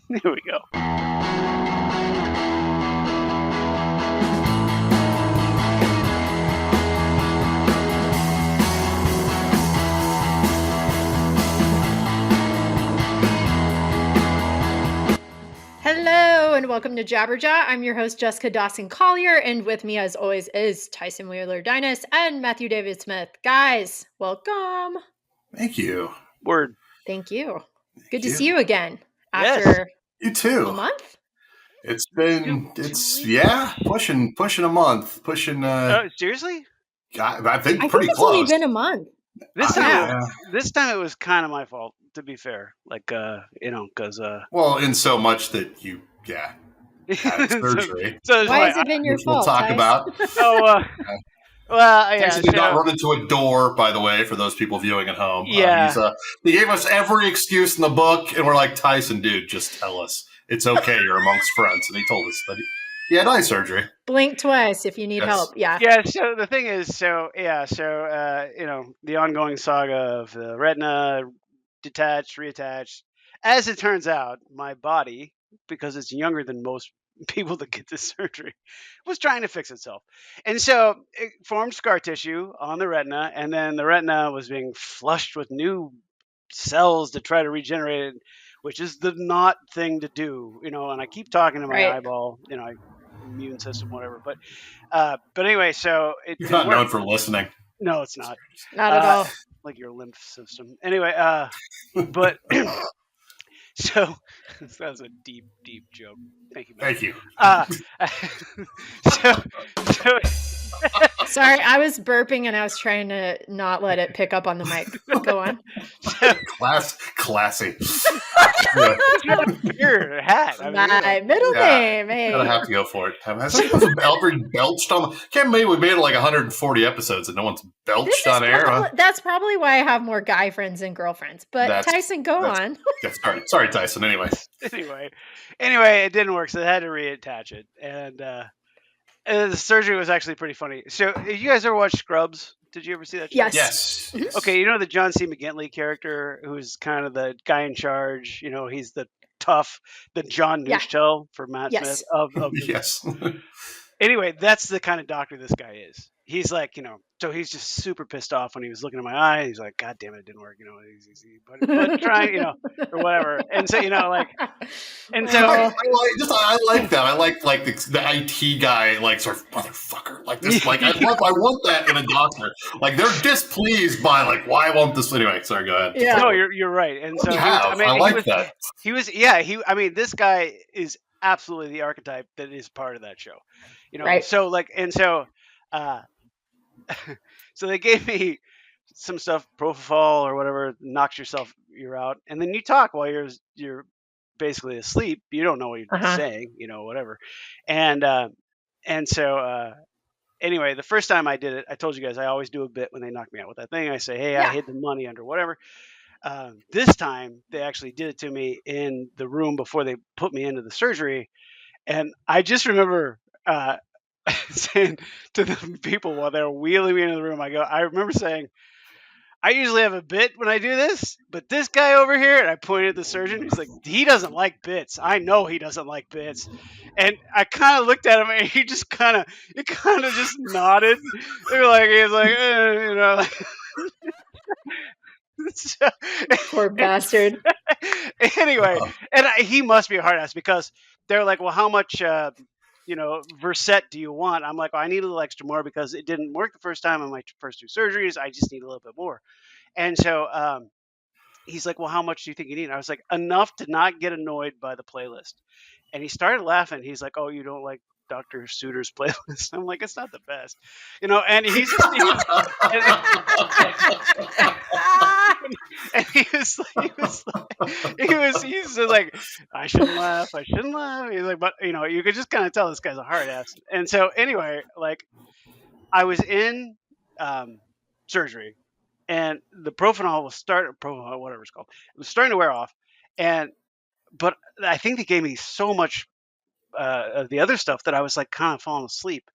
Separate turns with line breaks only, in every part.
Here we go.
Hello and welcome to Jabberjaw. I'm your host, Jessica Dawson Collier, and with me, as always, is Tyson Wheeler Dinas and Matthew David Smith. Guys, welcome.
Thank you.
Word.
Thank you. Good to see you again
Yes.
after
You too.
a month.
It's been pushing a month.
Seriously?
I think
think
pretty
it's
close.
only been a month.
This time it was kind of my fault, to be fair. Like, because
well, in so much that you had surgery.
Why has it been your fault?
We'll talk about.
So,
Tyson did not run into a door, by the way, for those people viewing at home.
Yeah.
He gave us every excuse in the book, and we're like, Tyson, dude, just tell us. It's okay, you're amongst friends. And he told us that he had eye surgery.
Blink twice if you need help. Yeah.
Yeah, so the thing is, the ongoing saga of the retina, detached, reattached. As it turns out, my body, because it's younger than most people that get this surgery, was trying to fix itself. And so it formed scar tissue on the retina, and then the retina was being flushed with new cells to try to regenerate it, which is the not thing to do, and I keep talking to my eyeball, immune system, whatever. But anyway, so
you're not known for listening.
No, it's not.
Not at all.
Like your lymph system. Anyway, but so that was a deep, deep joke. Thank you.
Thank you.
So
sorry, I was burping and I was trying to not let it pick up on the mic. Go on.
Classy.
Your hat.
My middle name. Hey.
Gotta have to go for it. Has Albert belched on? Can't believe we made it like 140 episodes and no one's belched on air.
That's probably why I have more guy friends than girlfriends. But Tyson, go on.
Sorry, Tyson. Anyway,
it didn't work, so they had to reattach it, and the surgery was actually pretty funny. So, you guys ever watch Scrubs? Did you ever see that show?
Yes.
Okay, you know the John C. McGinley character, who's kind of the guy in charge. He's the tough, the John Newshell for Matt Smith.
Yes.
Anyway, that's the kind of doctor this guy is. He's like, so he's just super pissed off when he was looking at my eye. He's like, God damn it, didn't work, but trying, or whatever. And so, and so
I like that. I like the IT guy, like sort of motherfucker, like this. Like I want that in a doctor. Like they're displeased by like why won't this anyway? Sorry, go ahead.
Yeah, no, you're right. And so
I like that.
This guy is absolutely the archetype that is part of that show.
Right.
So so they gave me some stuff, propofol or whatever, knocks you're out, and then you talk while you're basically asleep. You don't know what you're saying, whatever. And so anyway, the first time I did it, I told you guys I always do a bit when they knock me out with that thing. I say, hey, I hid the money under whatever. This time they actually did it to me in the room before they put me into the surgery, and I just remember saying to the people while they were wheeling me into the room, I remember saying, I usually have a bit when I do this, but this guy over here, and I pointed at the surgeon, he's like, he doesn't like bits. I know he doesn't like bits. And I kind of looked at him, and he just kind of just nodded. He was like, So,
poor bastard.
Anyway, and he must be a hard ass because they're like, well, how much Versett do you want? I'm like, I need a little extra more because it didn't work the first time on my first two surgeries. I just need a little bit more. And so he's like, well, how much do you think you need? And I was like, enough to not get annoyed by the playlist. And he started laughing. He's like, oh, you don't like Dr. Suiter's playlist? I'm like, it's not the best, and he's just, and he was like, I shouldn't laugh. He's like, but you could just kind of tell this guy's a hard ass. And so anyway, like I was in surgery, and the propofol whatever it's called, it was starting to wear off, but I think they gave me so much of the other stuff that I was like kind of falling asleep,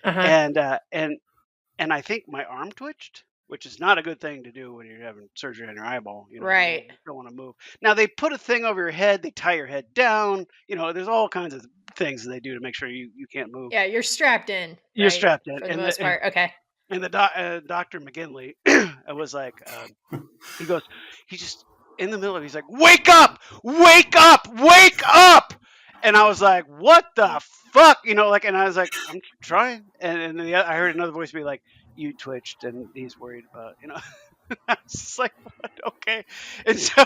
and I think my arm twitched. which is not a good thing to do when you're having surgery on your eyeball.
Right.
You don't want to move. Now they put a thing over your head. They tie your head down. There's all kinds of things that they do to make sure you can't move.
Yeah, you're strapped in.
You're
right?
strapped in,
For the most part. Okay.
And the Dr. McGinley was like, he goes, he just in the middle of, he's like, wake up, wake up, wake up. And I was like, what the fuck? And I was like, I'm trying. And then I heard another voice be like, you twitched and he's worried about, I was just like, what? Okay. And so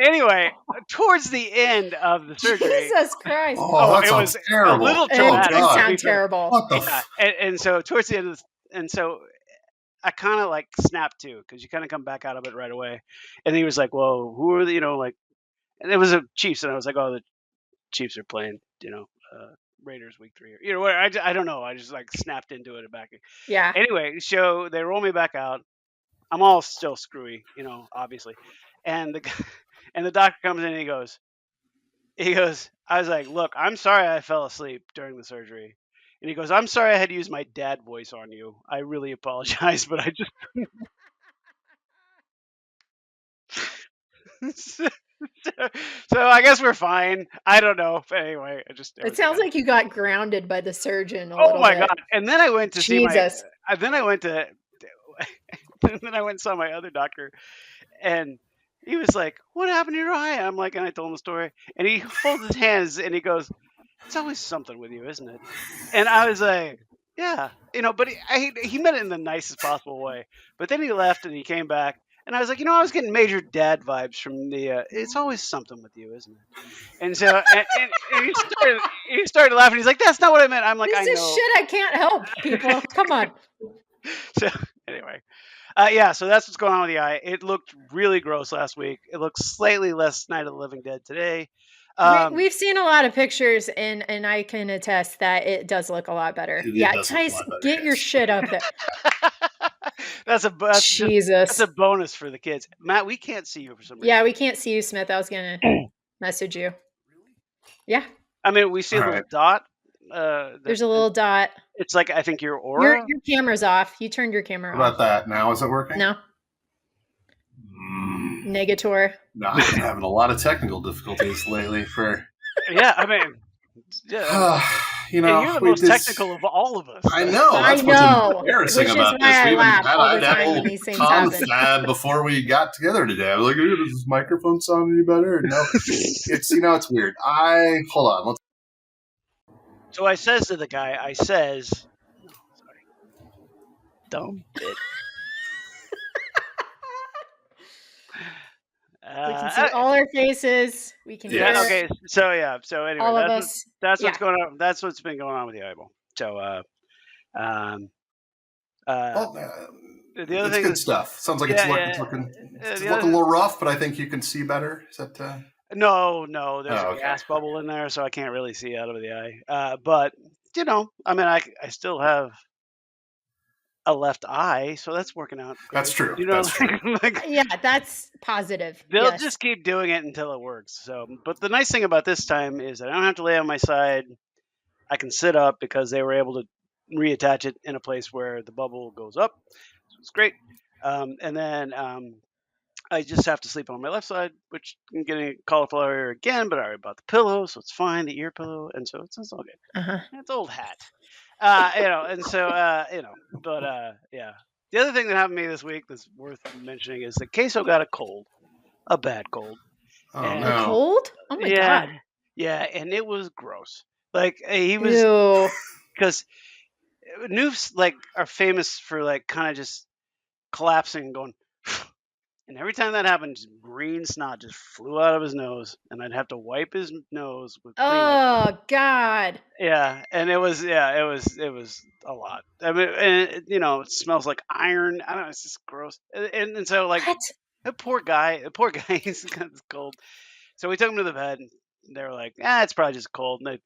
anyway, towards the end of the surgery.
Jesus Christ.
Oh, that sounds terrible.
A little
traumatic. It does sound terrible.
What the
and so towards the end of and so I kind of like snapped too, because you kind of come back out of it right away. And he was like, well, who are the, and it was a Chiefs. And I was like, oh, the Chiefs are playing, Raiders week 3. I don't know. I just like snapped into it back.
Yeah.
Anyway, so they roll me back out. I'm all still screwy, obviously. And the doctor comes in and he goes, I was like, look, I'm sorry I fell asleep during the surgery. And he goes, I'm sorry I had to use my dad voice on you. I really apologize, but I just. So I guess we're fine. I don't know. But anyway,
it sounds like you got grounded by the surgeon.
Oh my God. And then I went to see
Jesus.
then I went and saw my other doctor, and he was like, what happened to your eye? I'm like, and I told him the story, and he folds his hands and he goes, it's always something with you, isn't it? And I was like, yeah, but he meant it in the nicest possible way. But then he left and he came back, and I was like, I was getting major dad vibes from the, it's always something with you, isn't it? And so, and he started laughing. He's like, that's not what I meant. I'm like,
this
I know.
This is shit I can't help, people. Come on.
So anyway. So that's what's going on with the eye. It looked really gross last week. It looks slightly less Night of the Living Dead today.
We've seen a lot of pictures, and I can attest that it does look a lot better. Tyson, get your shit up there.
That's a bonus for the kids. Matt, we can't see you for some reason.
Yeah, we can't see you, Smith. I was gonna message you. Yeah.
I mean, we see a little dot.
There's a little dot.
It's like, I think your aura.
Your camera's off. You turned your camera off.
What about that? Now is it working?
No. Negator.
No, I've been having a lot of technical difficulties lately.
Yeah, I mean, yeah. You're the most technical of all of us.
I know. That's what's embarrassing about this.
I had that
little confab before we got together today. I was like, does this microphone sound any better? No, it's it's weird. Hold on.
So I says to the guy, dumb bitch.
We can see all our faces. We can hear.
Okay. So anyway,
all of us.
That's what's going on. That's what's been going on with the eyeball. So the other thing
good stuff. Sounds like it's looking a little rough, but I think you can see better. Is that?
No, there's a gas bubble in there, so I can't really see out of the eye. But I mean, I still have a left eye, so that's working out.
That's true. That's true.
Yeah, that's positive.
They'll just keep doing it until it works. So, but the nice thing about this time is I don't have to lay on my side. I can sit up because they were able to reattach it in a place where the bubble goes up. So it's great. And then I just have to sleep on my left side, which I'm getting cauliflower again, but I already bought the pillow, so it's fine, the ear pillow, and so it's all good. It's old hat. And so, but yeah. The other thing that happened to me this week that's worth mentioning is that Queso got a cold, a bad cold.
Oh, no.
A cold? Oh my God.
Yeah, and it was gross. Like he was, because Noofs are famous for kind of just collapsing and going, and every time that happened, green snot just flew out of his nose, and I'd have to wipe his nose with cleanup.
Oh God.
Yeah, and it was a lot. I mean, and it smells like iron. I don't know, it's just gross. And so the poor guy, he's got this cold. So we took him to the vet, and they were like, it's probably just a cold. And they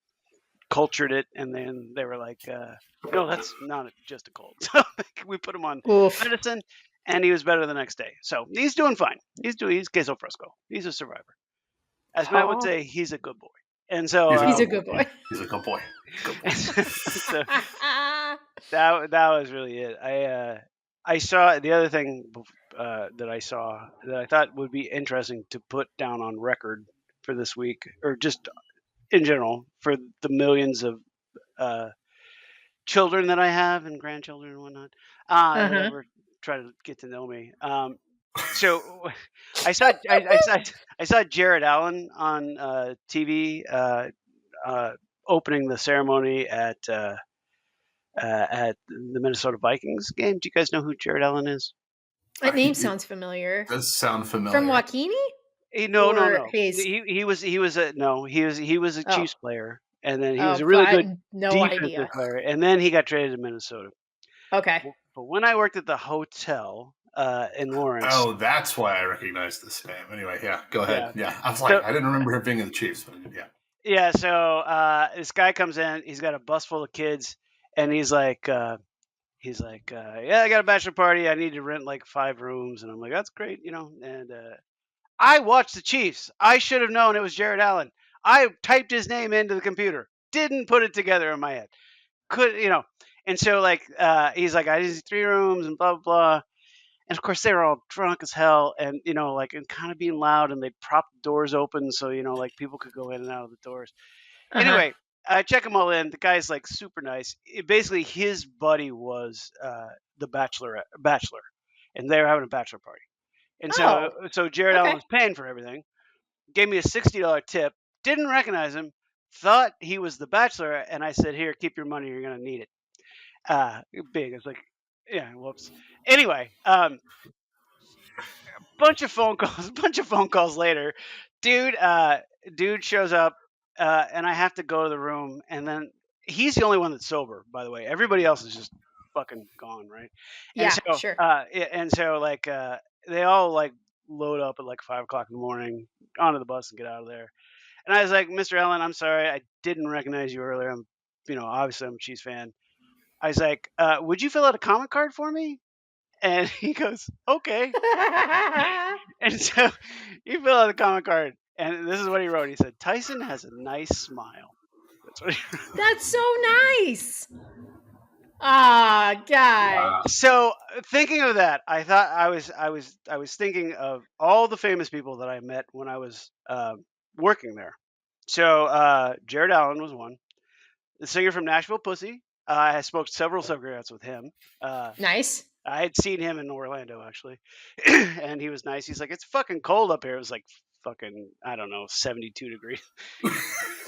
cultured it, and then they were like, no, that's not just a cold. So we put him on medicine, and he was better the next day. So he's doing fine. He's queso fresco. He's a survivor. As Matt would say, he's a good boy. And so
he's a good boy.
He's a good boy.
So that was really it. I saw the other thing that I saw that I thought would be interesting to put down on record for this week, or just in general for the millions of uh, children that I have and grandchildren and whatnot that
Uh-huh.
ever try to get to know me. So I saw Jared Allen on TV uh, opening the ceremony at the Minnesota Vikings game. Do you guys know who Jared Allen is?
That name
It
sounds familiar.
does sound
From
familiar.
Joaquini
No, no,
or
no.
Hayes?
He was a
Oh,
Chiefs player, and then he was
oh,
a really good
no idea.
defensive player, and then he got traded to Minnesota.
Okay.
But when I worked at the hotel in Lawrence,
Oh, that's why I recognize this name. Anyway, yeah, go ahead.
yeah.
Yeah, I was
So
like, I didn't remember him being in the Chiefs, but yeah.
yeah, so this guy comes in. He's got a bus full of kids, and yeah, I got a bachelor party. I need to rent like 5 rooms, and I'm like, that's great, And I watched the Chiefs. I should have known it was Jared Allen. I typed his name into the computer. Didn't put it together in my head. And so he's like, I need 3 rooms and blah blah blah. And of course they were all drunk as hell, and and kind of being loud, and they propped the doors open so like people could go in and out of the doors.
Uh-huh.
Anyway, I check them all in. The guy's like super nice. Basically, his buddy was the bachelor, and they were having a bachelor party. And
Oh,
so Jared Allen
okay.
was paying for everything. Gave me a $60 tip. Didn't recognize him. Thought he was the bachelor, and I said, "Here, keep your money. You're gonna need it." Big. It's like, yeah, whoops. Anyway, bunch of phone calls. Bunch of phone calls later, dude. Dude shows up, and I have to go to the room, and then he's the only one that's sober. By the way, everybody else is just fucking gone, right? And
Yeah, sure.
they all like load up at like 5 o'clock in the morning onto the bus and get out of there. And I was like, Mr. Allen, I'm sorry, I didn't recognize you earlier. Obviously I'm a Chiefs fan. I was like, would you fill out a comment card for me? And he goes, okay. And so he filled out a comment card, and this is what he wrote. He said, Tyson has a nice smile. That's what he wrote.
That's so nice. Ah, guy.
Wow.
So thinking of that, I thought I was thinking of all the famous people that I met when I was working there. So Jared Allen was one. The singer from Nashville Pussy. I smoked several cigarettes with him.
Nice.
I had seen him in Orlando actually, and he was nice. He's like, it's fucking cold up here. It was like fucking, I don't know, 72 degrees.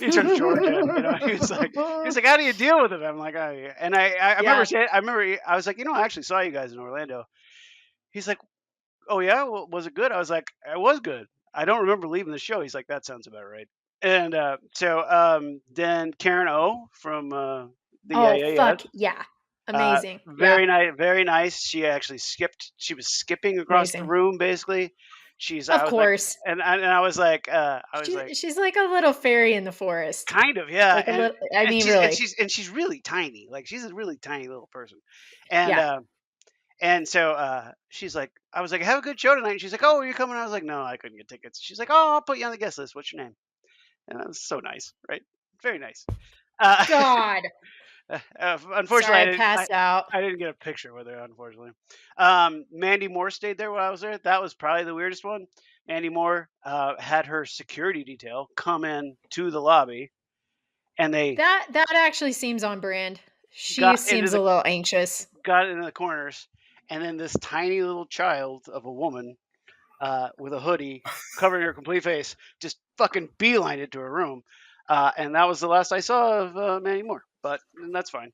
He's from Georgia, He was like, how do you deal with it? I'm like, oh, yeah. And I remember saying, I was like, I actually saw you guys in Orlando. He's like, oh yeah, well, was it good? I was like, it was good. I don't remember leaving the show. He's like, that sounds about right. And then Karen O from the
Oh,
Yeah.
fuck yeah. Amazing.
Very
Yeah.
nice, very nice. She actually skipped. She was skipping across the
Amazing.
room, basically.
Of
I was like,
course.
and I was like,
She's like a little fairy in the forest.
kind of, yeah.
Like a little, I
And
mean,
she's
really.
she's really tiny. Like she's a really tiny little person. And
Yeah.
she's like, I was like, have a good show tonight. And she's like, oh, are you coming? I was like, no, I couldn't get tickets. She's like, oh, I'll put you on the guest list. What's your name? And that was so nice, right? Very nice.
God.
Unfortunately,
Sorry, I passed out.
I didn't get a picture with her, unfortunately. Mandy Moore stayed there while I was there. That was probably the weirdest one. Mandy Moore had her security detail come in to the lobby, and they
That actually seems on brand. She
got
seems a little anxious.
got into the corners, and then this tiny little child of a woman with a hoodie covering her complete face just fucking beelined it to her room. And that was the last I saw of Mandy Moore, but that's fine.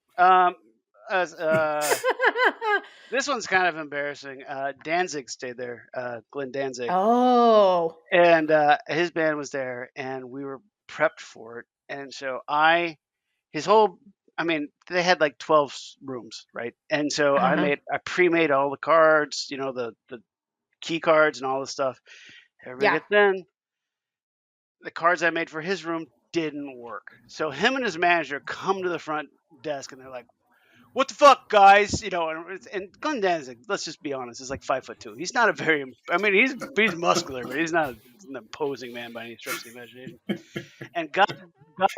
This one's kind of embarrassing. Danzig stayed there, Glenn Danzig,
Oh.
and his band was there, and we were prepped for it. And so they had like 12 rooms, right? And so
Uh-huh.
I pre-made all the cards, the key cards and all the stuff. Everybody
Yeah.
gets in. The cards I made for his room didn't work. So him and his manager come to the front desk and they're like, what the fuck, guys? And Glenn Danzig, let's just be honest, is like 5'2". He's not he's muscular, but he's not an imposing man by any stretch of the imagination. And God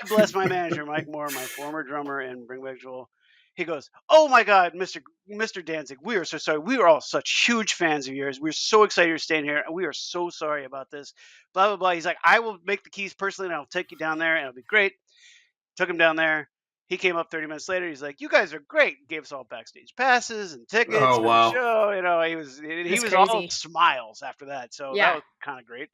bless my manager, Mike Moore, my former drummer in Bring Back Joel. He goes, "Oh my God, Mr. Danzig, we are so sorry. We are all such huge fans of yours. We're so excited you're staying here, and we are so sorry about this." Blah blah blah. He's like, "I will make the keys personally, and I'll take you down there, and it'll be great." Took him down there. He came up 30 minutes later. He's like, "You guys are great." Gave us all backstage passes and tickets
Oh
for the
wow.
show. He
That's
was all
crazy.
smiles after that. So that
Yeah.
was kind of great.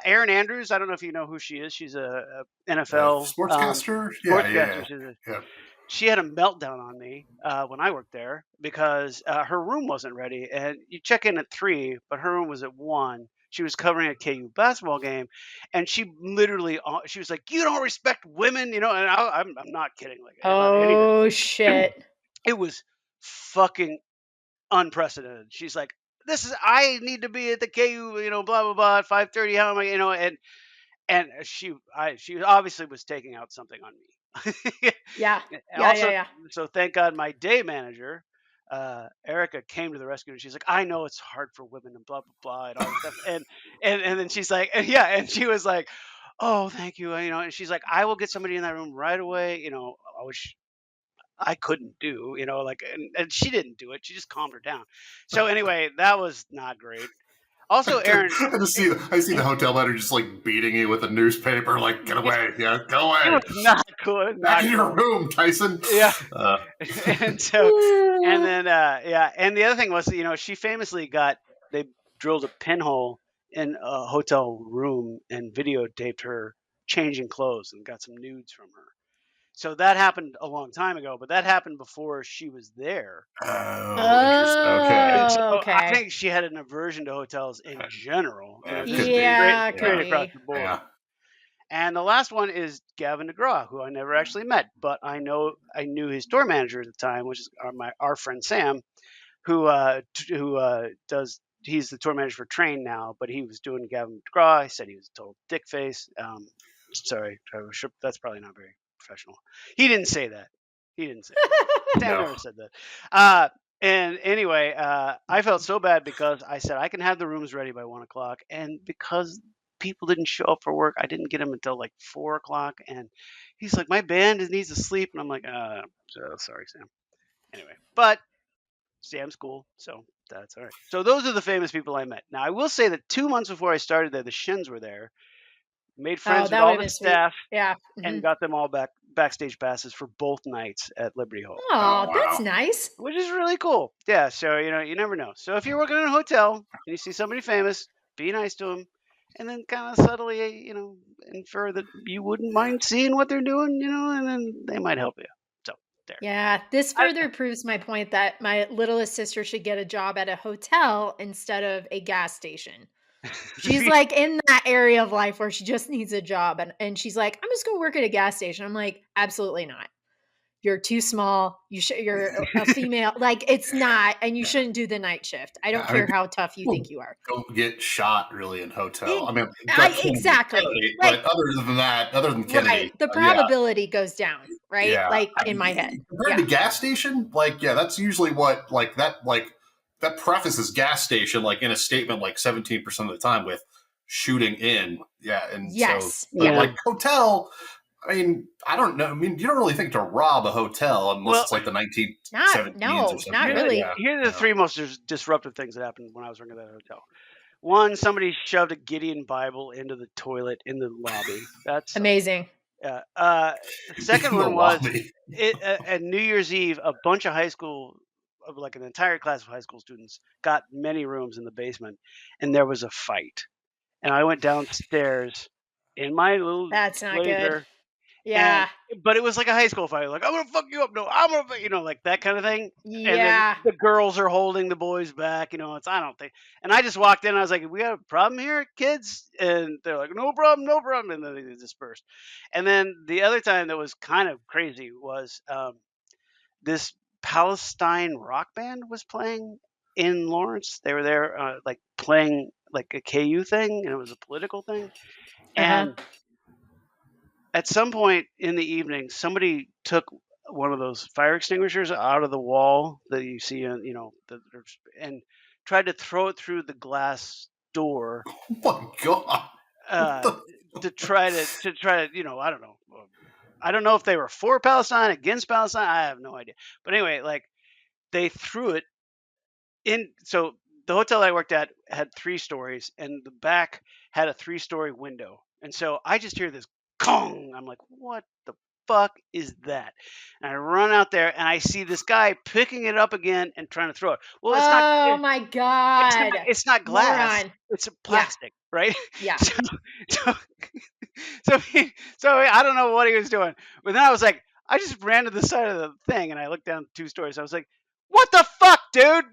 Erin Andrews, I don't know if you know who she is. She's a NFL
Sportscaster? Yeah,
sportscaster.
yeah, yeah.
She had a meltdown on me when I worked there because her room wasn't ready, and you check in at 3, but her room was at 1. She was covering a KU basketball game, and she literally she was like, "You don't respect women," and I'm not kidding, like about anything.
Oh shit.
It was fucking unprecedented. She's like, "This is I need to be at the KU, blah blah blah at 5:30. How am I, and she obviously was taking out something on me.
Yeah.
And
Yeah. Yeah.
also,
Yeah.
so thank God my day manager, Erica, came to the rescue, and she's like, "I know it's hard for women and blah blah blah and all this stuff." And then she's like, and yeah, and she was like, "Oh, thank you," and she's like, "I will get somebody in that room right away," which I couldn't do, like, and she didn't do it. She just calmed her down. So anyway, that was not great. Also, Aaron,
I see the hotel manager just like beating you with a newspaper, like, get away, yeah, go
it
away.
was not cool.
Back
Not
in your
cool.
room, Tyson.
Yeah.
Uh,
And so, and then, yeah. And the other thing was, she famously they drilled a pinhole in a hotel room and videotaped her changing clothes and got some nudes from her. So that happened a long time ago, but that happened before she was there.
oh, interesting. Okay.
And so
Oh,
I
okay.
think she had an aversion to hotels in general,
Could
just
be.
Yeah,
straight
could
Yeah.
across
be.
the board.
Yeah.
And the last one is Gavin DeGraw, who I never actually met, but I knew his tour manager at the time, which is our friend Sam, who does he's the tour manager for Train now, but he was doing Gavin DeGraw. He said he was a total dick face. Sorry, that's probably not very professional. He didn't say that. He didn't say that. Sam
No.
never said that. And anyway, I felt so bad because I said I can have the rooms ready by 1 o'clock, and because people didn't show up for work, I didn't get them until like 4 o'clock. And he's like, "My band needs to sleep," and I'm like, so sorry, Sam." Anyway, but Sam's cool, so that's all right. So those are the famous people I met. Now I will say that 2 months before I started there, the Shins were there. Made
Oh,
friends with
that would
all
have
the
been sweet.
staff
Yeah.
and got them all backstage passes for both nights at Liberty Hall,
Oh,
Oh,
that's
wow.
nice.
which is really cool. Yeah, so you never know. So if you're working in a hotel and you see somebody famous, be nice to them, and then kind of subtly, infer that you wouldn't mind seeing what they're doing, and then they might help you. So there.
Yeah, this
I,
further proves my point that my littlest sister should get a job at a hotel instead of a gas station. She's like in that area of life where she just needs a job and she's like, I'm just going to work at a gas station. I'm like, absolutely not. You're too small. You're a female. Like it's not, and you shouldn't do the night shift. I don't
I mean,
care how tough you
people
think you are.
don't get shot really in hotel. I mean,
Exactly.
but
Like
other than Kennedy,
right. The
yeah,
probability goes down, right?
yeah.
Like
I
in my head.
mean, compared
Yeah.
to gas station, like, yeah, that's usually what that prefaces gas station like in a statement like 17% of the time with shooting in, yeah, and
Yes.
but
Yeah.
like hotel. I mean, I don't know. I mean, you don't really think to rob a hotel unless
Well,
it's like the 1970s
No,
or something.
not
Here,
really.
Yeah.
here are the three most disruptive things that happened when I was working at that hotel. One, somebody shoved a Gideon Bible into the toilet in the lobby. That's
Amazing.
yeah. The second
In the
one was
lobby.
at New Year's Eve, a bunch of like an entire class of high school students, got many rooms in the basement, and there was a fight. And I went downstairs in my little
That's not good.
blazer,
Yeah.
but it was like a high school fight, like I'm gonna fuck you up, no, I'm gonna, like that kind of thing. And then
Yeah.
the girls are holding the boys back, it's I don't think. And I just walked in, and I was like, "We have a problem here, kids?" And they're like, "No problem, no problem." And then they dispersed. And then the other time that was kind of crazy was this Palestine rock band was playing in Lawrence. They were there, like playing like a KU thing, and it was a political thing.
Uh-huh.
And at some point in the evening, somebody took one of those fire extinguishers out of the wall that you see, and tried to throw it through the glass door
Oh my god.
uh, to try to, I don't know. I don't know if they were for Palestine, against Palestine. I have no idea. But anyway, like they threw it in. So the hotel I worked at had 3 stories, and the back had a 3-story window. And so I just hear this Kong. I'm like, what the fuck is that? And I run out there and I see this guy picking it up again and trying to throw it. Well, it's not.
Oh my God.
It's not glass.
Moron.
It's
Yeah.
plastic, right?
Yeah.
So, so I don't know what he was doing, but then I was like, I just ran to the side of the thing and I looked down 2 stories. I was like, "What the fuck, dude?"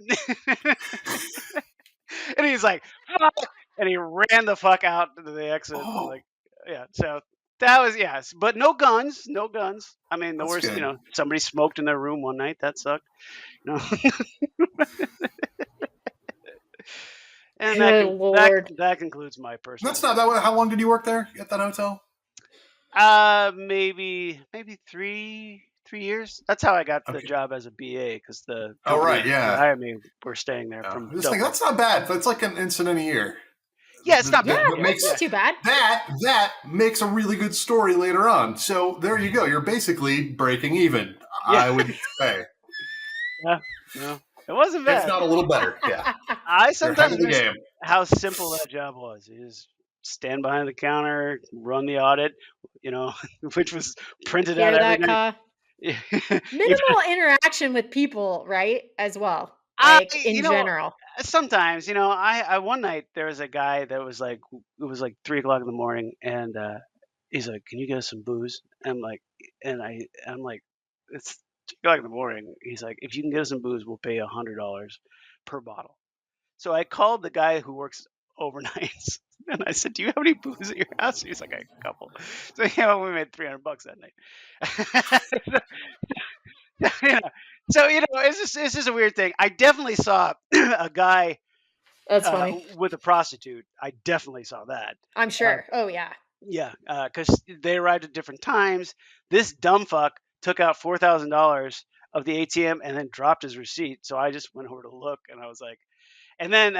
And he's like, "Fuck," and he ran the fuck out to the exit.
Oh,
Like, yeah. So that was yes, but no guns, no guns. I mean, the
that's
worst,
good.
somebody smoked in their room one night. That sucked. You know. And
Good Lord.
that concludes my personal.
That's not that. How long did you work there at that hotel?
Maybe 3 years. That's how I got the
Okay.
job as a BA, because the
Oh, right,
company
yeah.
that hired me were staying there
I
from
just think
Dublin.
that's not bad. That's like an incident a year.
Yeah, it's not
Yeah,
bad.
that's not too bad.
That makes a really good story later on. So there you go. You're basically breaking even.
Yeah.
I would say,
Yeah, no, it wasn't
if
bad.
not a little better. Yeah,
I
you're ahead
sometimes
of the
miss
game.
how simple that job was. You just stand behind the counter, run the audit, which was printed
Hear
out every
that,
night.
Ka?
If-
Minimal interaction with people, right? As well.
I,
Like in general.
sometimes, I one night there was a guy that was like, it was like 3 o'clock in the morning, and he's like, "Can you get us some booze?" I'm like, I'm like, it's 3 o'clock in the morning. He's like, "If you can get us some booze, we'll pay $100 per bottle." So I called the guy who works overnights, and I said, "Do you have any booze at your house?" He's like, "A couple." So we made $300 that night. Yeah. So it's just a weird thing. I definitely saw a guy
That's funny.
with a prostitute. I definitely saw that.
I'm sure. Oh yeah.
Yeah, because they arrived at different times. This dumb fuck took out $4,000 of the ATM and then dropped his receipt. So I just went over to look, and I was like, and then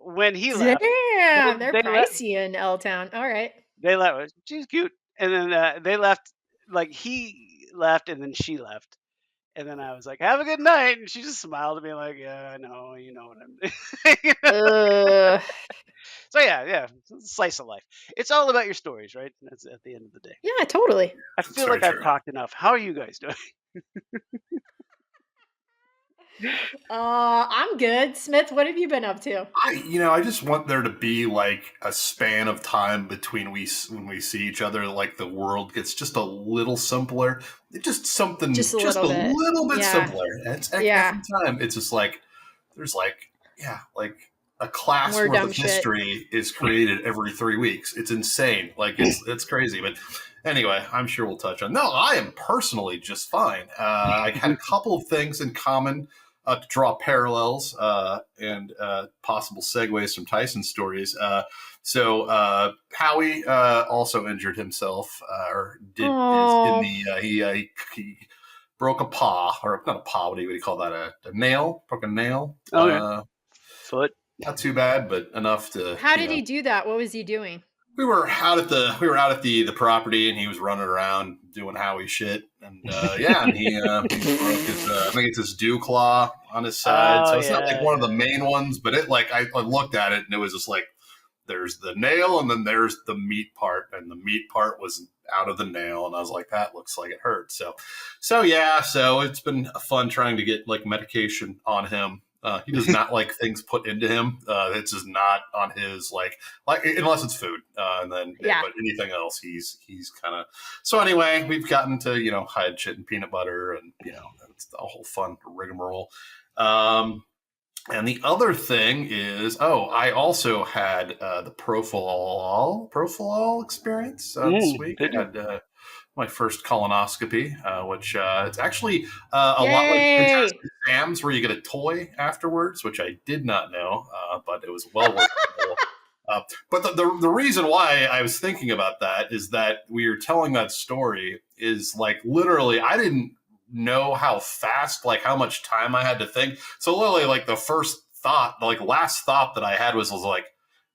when he left,
Damn, they're
they left.
pricey in L Town. All right.
They left. She's cute, and then they left. Like he left, and then she left. And then I was like, "Have a good night," and she just smiled at me like, "Yeah, I know, you know what I'm." So yeah, slice of life. It's all about your stories, right? That's at the end of the day.
Yeah, totally.
I
That's
feel
very
like I've
true.
talked enough. How are you guys doing?
I'm good. Smith, what have you been up to?
I just want there to be like a span of time between when we see each other, like the world gets just a little simpler. Just something,
Just a
just a
little bit.
little bit
Yeah.
simpler. And it's every time. It's just like there's like a class
More
worth
dumb
of
shit.
history is created every 3 weeks. It's insane. Like it's crazy. But anyway, I'm sure we'll touch on. No, I am personally just fine. I had a couple of things in common. To draw parallels and possible segues from Tyson's stories. So Howie also injured himself, or did
Aw.
in the he broke a paw, or not a paw. What do you call that? A nail? Broke a nail.
Okay. Foot.
Not too bad, but enough to.
How did he do that? What was he doing?
We were out at the property, and he was running around doing Howie shit, and and he broke his I think it's his dew claw on his side. So it's not like one of the main ones, but it like I looked at it and it was just like there's the nail and then there's the meat part, and the meat part was out of the nail, and I was like, that looks like it hurts. So it's been fun trying to get like medication on him. He does not like things put into him. It's just not on his like unless it's food, and then but anything else, he's kind of. So anyway, we've gotten to hide shit in peanut butter, and it's a whole fun rigmarole. And the other thing is, I also had the Profilol experience this week. I had my first colonoscopy, which it's actually a lot like Fantastic Sam's, where you get a toy afterwards, which I did not know, but it was well worth it. But the reason why I was thinking about that is that we were telling that story is like literally I didn't know how fast, like how much time I had to think. So literally like the first thought, like last thought that I had was like,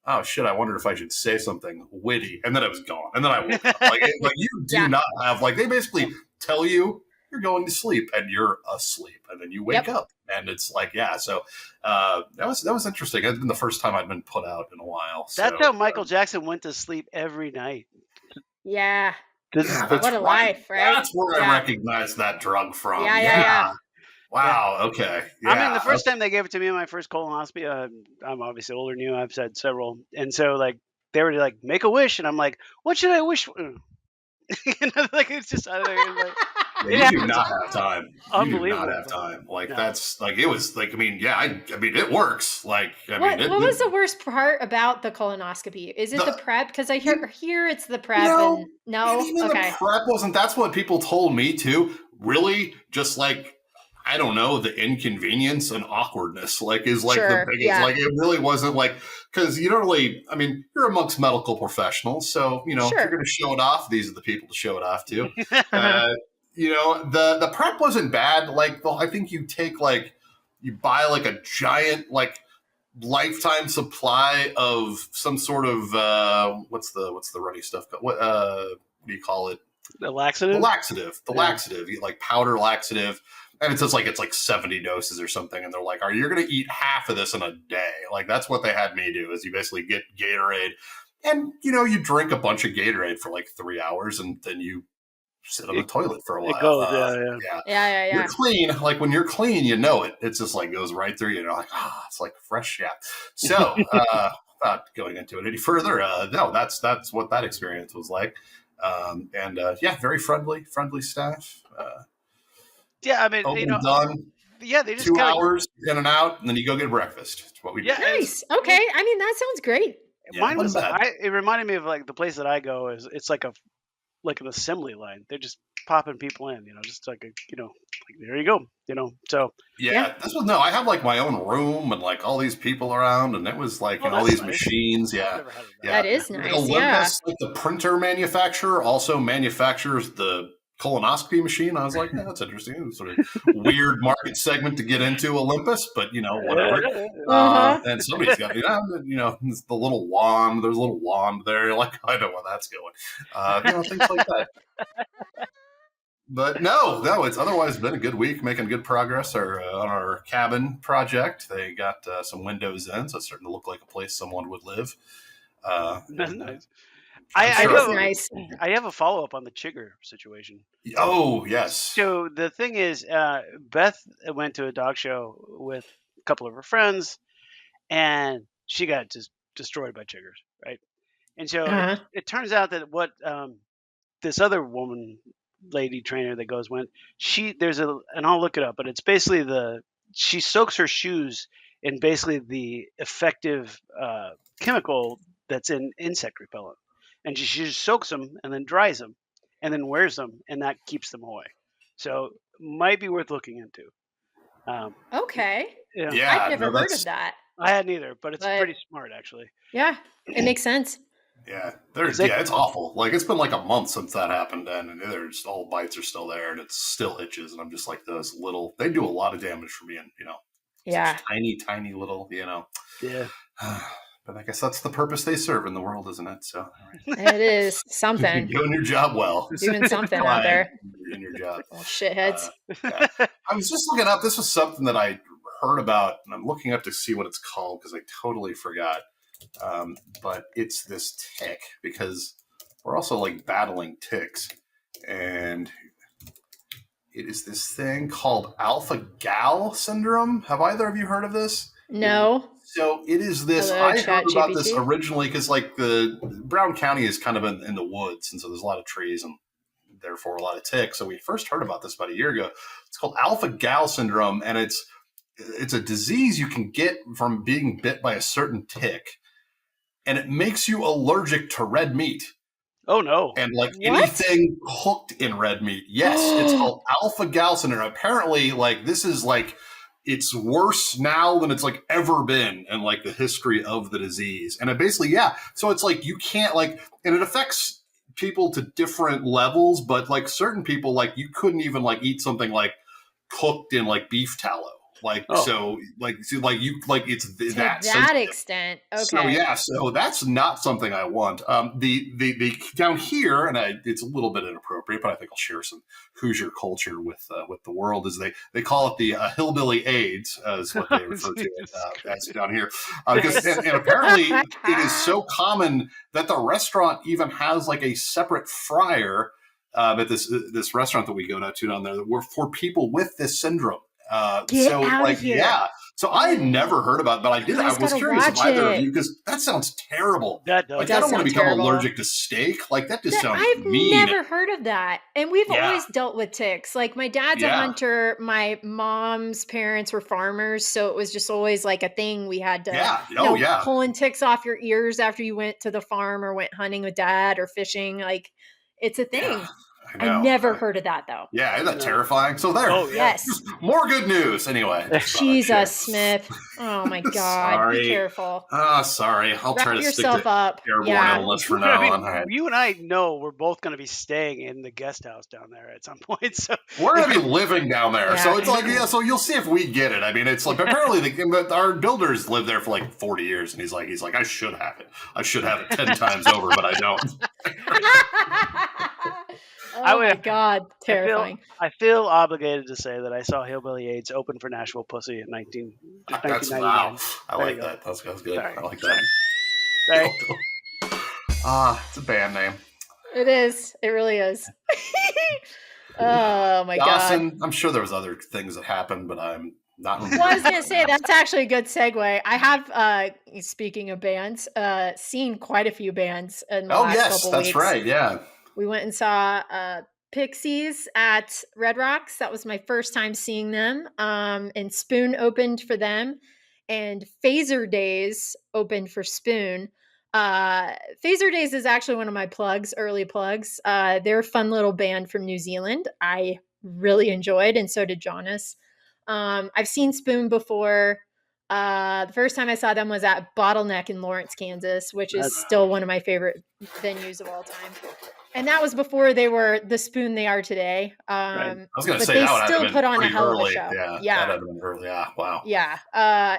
oh shit, I wondered if I should say something witty, and then it was gone, and then I woke up. Like you do not have like they basically tell you you're going to sleep and you're asleep, and then you wake up, and it's like so that was interesting. It's been the first time I'd been put out in a while.
That's how Michael Jackson went to sleep every night.
Yeah.
What
a life, right?
That's where I recognize that drug from.
Yeah.
Wow. Okay. Yeah.
I mean, the first time they gave it to me in my first colonoscopy, I'm obviously older than you. I've had several, and so like they were like, make a wish, and I'm like, what should I wish? Like it's just like,
you do not have time.
Unbelievable.
You do not have time. Like that's like it was like I mean it works. Like
what was the worst part about the colonoscopy? Is it the prep? Because I hear it's the prep.
No,
the
prep wasn't. That's what people told me too. Really, just like. I don't know, the inconvenience and awkwardness, like, is like the biggest, like, it really wasn't like, because you don't really, I mean, you're amongst medical professionals, so, if you're going to show it off, these are the people to show it off to. The prep wasn't bad. Like, I think you take, like, you buy, like, a giant, like, lifetime supply of some sort of, what's the runny stuff? What do you call it?
The laxative?
The laxative. You like powder laxative. And it's just like, it's like 70 doses or something. And they're like, you're going to eat half of this in a day. Like, that's what they had me do is you basically get Gatorade and, you drink a bunch of Gatorade for like 3 hours and then you sit on the toilet for a while.
It goes,
yeah.
You're clean. Like when you're clean, it's just like goes right through you. You're like, it's like fresh. Yeah. So, without going into it any further, no, that's what that experience was like. Very friendly staff.
Yeah, I mean,
done.
Yeah, they just
2 hours in and out, and then you go get breakfast. That's what we do.
Nice. Okay, I mean that sounds great.
Mine was. It reminded me of like the place that I go is. It's like an assembly line. They're just popping people in. Just like like there you go. So
This was I have like my own room and like all these people around, and it was like all these machines. Yeah,
that is nice.
Like Olympus, like the printer manufacturer, also manufactures the colonoscopy machine. I was like, that's interesting. It was sort of weird market segment to get into Olympus, but whatever. And somebody's got it's the little wand. There's a little wand there. You're like, I know where that's going. Things like that. But no, it's otherwise been a good week, making good progress on our cabin project. They got some windows in, so it's starting to look like a place someone would live.
That's nice. I have a follow-up on the chigger situation.
Oh, yes.
So the thing is, Beth went to a dog show with a couple of her friends, and she got just destroyed by chiggers, right? And so it turns out that what this other lady trainer that went, and I'll look it up, but it's basically she soaks her shoes in basically the effective chemical that's in insect repellent. And she just soaks them and then dries them and then wears them, and that keeps them away. So might be worth looking into.
Okay.
Yeah.
I've never heard of that.
I hadn't either, but it's pretty smart actually.
Yeah, it makes sense.
Yeah, it's awful. Like it's been like a month since that happened, and there's all bites are still there, and it still itches, and I'm just like those little. They do a lot of damage for being, tiny little,
Yeah.
But I guess that's the purpose they serve in the world, isn't it? So
it is something.
Doing your job well.
Doing something out there.
In your job.
Oh, shitheads.
I was just looking up. This was something that I heard about, and I'm looking up to see what it's called because I totally forgot. But it's this tick because we're also like battling ticks, and it is this thing called alpha-gal syndrome. Have either of you heard of this?
No.
So it is this.
Hello,
I heard about this originally because like the Brown County is kind of in the woods, and so there's a lot of trees and therefore a lot of ticks. So we first heard about this about a year ago. It's called alpha-gal syndrome, and it's a disease you can get from being bit by a certain tick, and it makes you allergic to red meat.
Oh no!
And like anything cooked in red meat. Yes, it's called alpha-gal syndrome. Apparently, like this is like. It's worse now than it's like ever been in like the history of the disease. And it basically, so it's like you can't like, and it affects people to different levels, but like certain people, like you couldn't even like eat something like cooked in like beef tallow. Like,
Oh.
so it's
To
that
that extent. Okay.
So yeah, so that's not something I want. The down here, and it's a little bit inappropriate, but I think I'll share some Hoosier culture with the world. Is they call it the hillbilly AIDS, is what they refer to it as down here, because and apparently it is so common that the restaurant even has like a separate fryer at this restaurant that we go to down there, that we're for people with this syndrome.
Get
So
out
like
of here.
yeah. So I had never heard about it, but I was curious if either of you, because that sounds terrible.
That does.
Like, I don't want to become allergic to steak. Like, that just sounds mean.
I've never heard of that. And we've always dealt with ticks. Like, my dad's a hunter. My mom's parents were farmers. So it was just always like a thing we had to pulling ticks off your ears after you went to the farm or went hunting with dad or fishing. Like, it's a thing.
Yeah.
I never heard of that, though.
Yeah, isn't that terrifying? So there.
Oh,
yes.
More good news. Anyway.
Jesus, Smith. Oh, my God.
Sorry.
Be careful.
Sorry. I'll try to stick to
up.
airborne illness for now on.
Right. You and I know we're both going to be staying in the guest house down there at some point. So
we're going to be living down there. So it's like, so you'll see if we get it. I mean, it's like, apparently our builders lived there for like 40 years. And he's like, I should have it. I should have it 10 times over, but I don't.
Oh my God, terrifying.
I feel obligated to say that I saw Hillbilly AIDS open for Nashville Pussy in 1999.
Wow. I like that. That's good.
Sorry.
I like that.
Sorry.
It's a band name.
It is. It really is. Oh my
Dawson,
God.
I'm sure there was other things that happened, but I'm not.
Well, I was going to say, that's actually a good segue. I have, speaking of bands, seen quite a few bands in the last couple weeks.
That's right. Yeah.
We went and saw Pixies at Red Rocks. That was my first time seeing them. And Spoon opened for them. And Phaser Days opened for Spoon. Phaser Days is actually one of my early plugs. They're a fun little band from New Zealand. I really enjoyed, and so did Jonas. I've seen Spoon before. The first time I saw them was at Bottleneck in Lawrence, Kansas, which is still one of my favorite venues of all time. And that was before they were the Spoon they are today.
Right. I was going to say,
they
that
still put on a hell of a show.
Yeah. That would have been early. Yeah. Wow.
Yeah.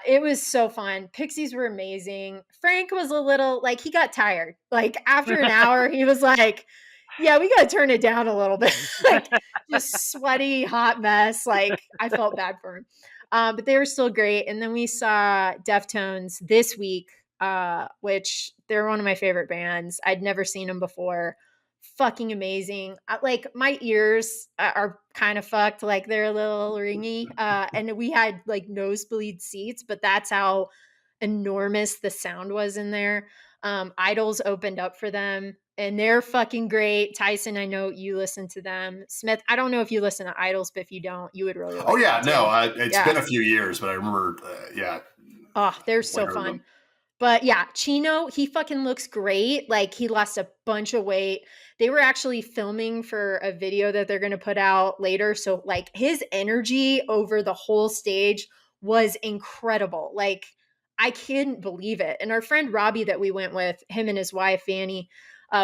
It was so fun. Pixies were amazing. Frank was a little like, he got tired. Like after an hour, he was like, yeah, we got to turn it down a little bit. Like just sweaty, hot mess. Like I felt bad for him. But they were still great. And then we saw Deftones this week, which they're one of my favorite bands. I'd never seen them before. Fucking amazing. Like my ears are kind of fucked. Like they're a little ringy. And we had like nosebleed seats, but that's how enormous the sound was in there. Idols opened up for them and they're fucking great. Tyson, I know you listen to them. Smith, I don't know if you listen to Idols, but if you don't, you would really like
it's been a few years, but I remember,
Oh, they're so fun. But yeah, Chino, he fucking looks great. Like he lost a bunch of weight. They were actually filming for a video that they're going to put out later. So like his energy over the whole stage was incredible. Like I couldn't believe it. And our friend Robbie that we went with, him and his wife, Fanny,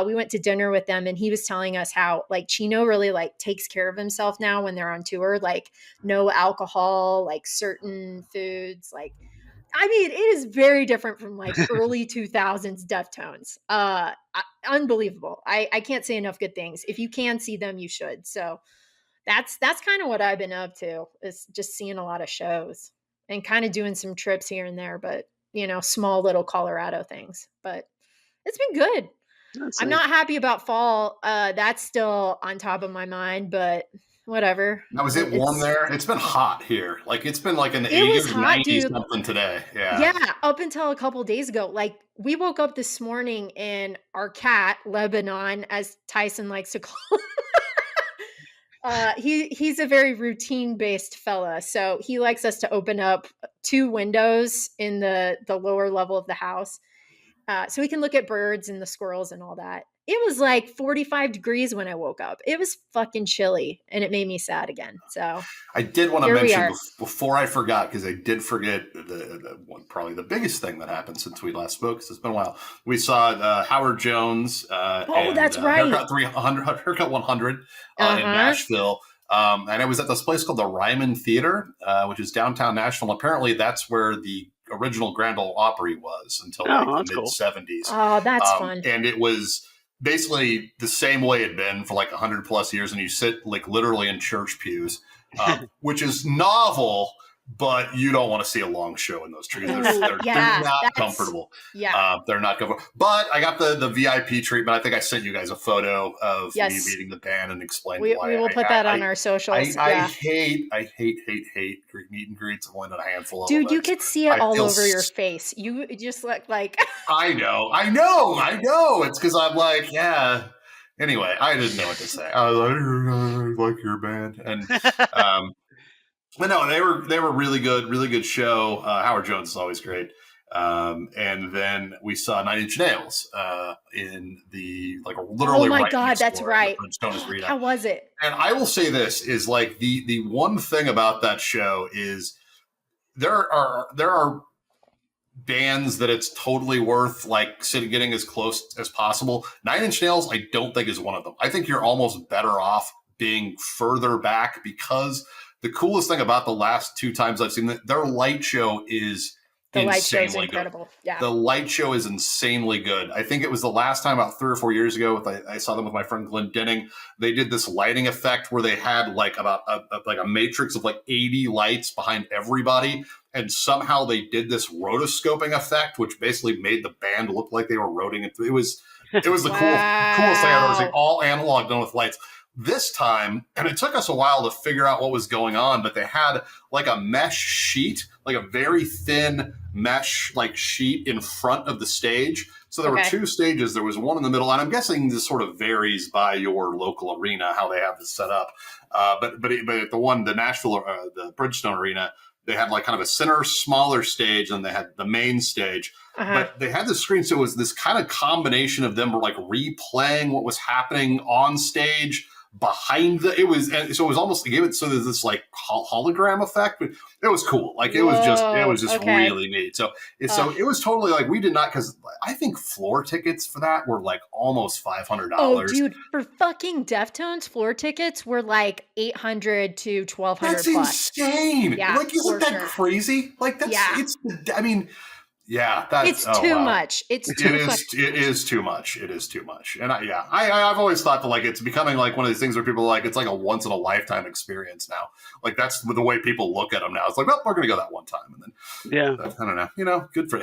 we went to dinner with them and he was telling us how like Chino really like takes care of himself now when they're on tour, like no alcohol, like certain foods, like I mean, it is very different from like early 2000s Deftones. Unbelievable. I can't say enough good things. If you can see them, you should. So that's kind of what I've been up to, is just seeing a lot of shows and kind of doing some trips here and there, but you know, small little Colorado things. But it's been good. I'm not happy about fall. That's still on top of my mind, but whatever.
Now, was it warm there? It's been hot here. Like it's been like an 80 or 90 something today. Yeah,
up until a couple of days ago. Like we woke up this morning and our cat, Lebanon, as Tyson likes to call him, he's a very routine-based fella. So he likes us to open up 2 windows in the lower level of the house. So we can look at birds and the squirrels and all that. It was like 45 degrees when I woke up. It was fucking chilly and it made me sad again. So
I did want to mention before I forgot, because I did forget probably the biggest thing that happened since we last spoke, because it's been a while. We saw Howard Jones.
That's right.
Haircut 100 in Nashville. And it was at this place called the Ryman Theater, which is downtown Nashville. And apparently, that's where the original Grand Ole Opry was until like the mid 70s.
Oh, that's fun.
And it was basically the same way it'd been for like 100 plus years. And you sit like literally in church pews, which is novel. But you don't want to see a long show in those trees. They're not comfortable.
Yeah.
They're not comfortable. But I got the VIP treatment. I think I sent you guys a photo of me meeting the band and explaining why.
We will put that on our socials.
I hate meet and greets. I've only done a handful of them.
Dude, you could see it all over your face. You just look like...
I know. It's because I'm like, yeah. Anyway, I didn't know what to say. I was like, I like your band. And but no, they were really good show. Howard Jones is always great. And then we saw Nine Inch Nails in the like literally.
Oh my
right
God, that's right.
How
was it?
And I will say this is like the one thing about that show is there are bands that it's totally worth like getting as close as possible. Nine Inch Nails, I don't think is one of them. I think you're almost better off being further back because the coolest thing about the last two times I've seen their light show is
incredible.
Good.
Yeah.
The light show is insanely good. I think it was the last time about 3 or 4 years ago I saw them with my friend Glenn Denning. They did this lighting effect where they had like about a matrix of like 80 lights behind everybody. And somehow they did this rotoscoping effect, which basically made the band look like they were rotating it. It was the coolest thing I've ever seen. All analog done with lights. This time, and it took us a while to figure out what was going on, but they had like a mesh sheet, like a very thin mesh like sheet in front of the stage. So there were 2 stages. There was one in the middle, and I'm guessing this sort of varies by your local arena, how they have this set up. But at the Nashville, the Bridgestone Arena, they had like kind of a center, smaller stage, and they had the main stage. But they had the screen, so it was this kind of combination of them like replaying what was happening on stage behind so it was almost so there's this like hologram effect, but it was cool. Like it was just really neat. So it was totally like we did not, because I think floor tickets for that were like almost $500.
Oh, dude, for fucking Deftones, floor tickets were like $800 to $1,200.
That's insane.
Yeah,
like isn't that crazy? Like that's I mean. Yeah,
it's too much. It
is too much. It is too much. And I've always thought that like it's becoming like one of these things where people are like it's like a once in a lifetime experience now. Like that's the way people look at them now. It's like, well, we're gonna go that one time, and then I don't know. You know, good for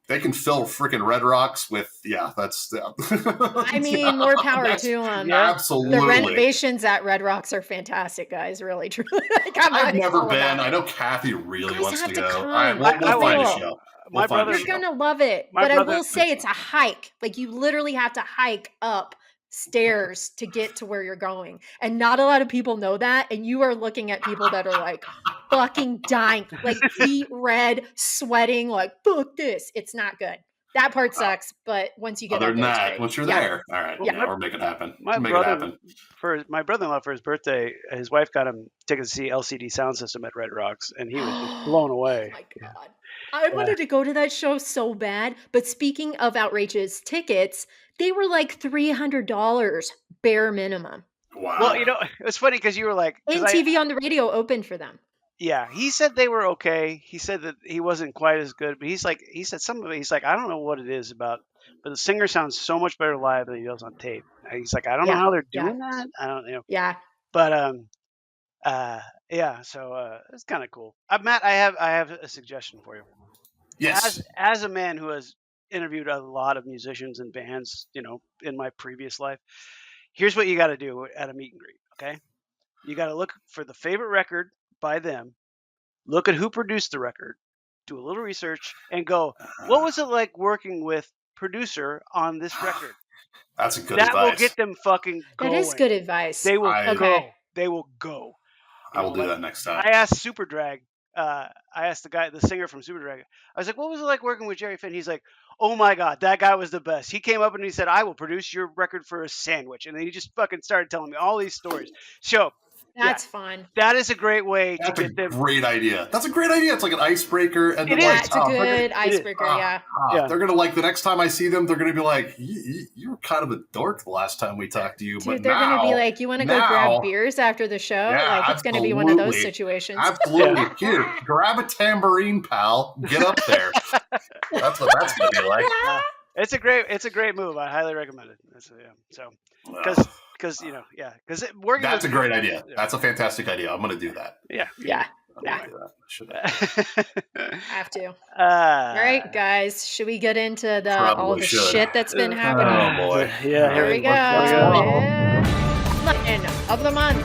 they can fill freaking Red Rocks with that's.
I mean, more power to them.
Absolutely,
the renovations at Red Rocks are fantastic, guys. Really, truly.
I've never been. I know Kathy really wants to go.
We'll
find a show.
You're gonna love it, but I will say it's a hike. Like you literally have to hike up stairs to get to where you're going, and not a lot of people know that. And you are looking at people that are like fucking dying, like feet red, sweating, like fuck this. It's not good. That part sucks, but once you get
other than that, once you're there, all right, we'll make it happen.
My brother-in-law for his birthday, his wife got him tickets to see LCD Sound System at Red Rocks, and he was just blown away.
Oh my God. I wanted to go to that show so bad. But speaking of outrageous tickets, they were like $300 bare minimum.
Wow.
Well, you know, it's funny because you were like...
And TV on the radio opened for them.
Yeah, he said they were okay. He said that he wasn't quite as good, but he said some of it, he's like, I don't know what it is about, but the singer sounds so much better live than he does on tape. And he's like, I don't know how they're doing that. I don't know.
Yeah.
But, so it's kind of cool. Matt, I have a suggestion for you.
Yes.
As a man who has interviewed a lot of musicians and bands, you know, in my previous life, here's what you got to do at a meet and greet. Okay, you got to look for the favorite record by them. Look at who produced the record. Do a little research and go, what was it like working with producer on this record?
That's a good advice.
That will get them fucking going.
That is good advice.
They will go. They will go.
I will do that next time.
I asked Superdrag. I asked the singer from Superdrag. I was like, what was it like working with Jerry Finn? He's like, oh my God, that guy was the best. He came up and he said, I will produce your record for a sandwich. And then he just fucking started telling me all these stories. So
That's fun.
That is a great way
That's
to get them.
Great idea. That's a great idea. It's like an icebreaker, and then
It's a good icebreaker.
Yeah.
They're gonna like the next time I see them, they're gonna be like, "You were kind of a dork the last time we talked to you."
Dude,
but
they're
now,
gonna be like, "You want to go grab beers after the show?"
Yeah,
like it's gonna be one of those situations.
Absolutely. Here, grab a tambourine, pal. Get up there. That's what that's gonna be like.
It's a great move. I highly recommend it. So because working.
That's a great idea. That's a fantastic idea. I'm gonna do that.
Yeah.
Have to. All right, guys. Should we get into all the shit that's been happening?
Oh boy.
Yeah.
Here we go. Lightning of the month.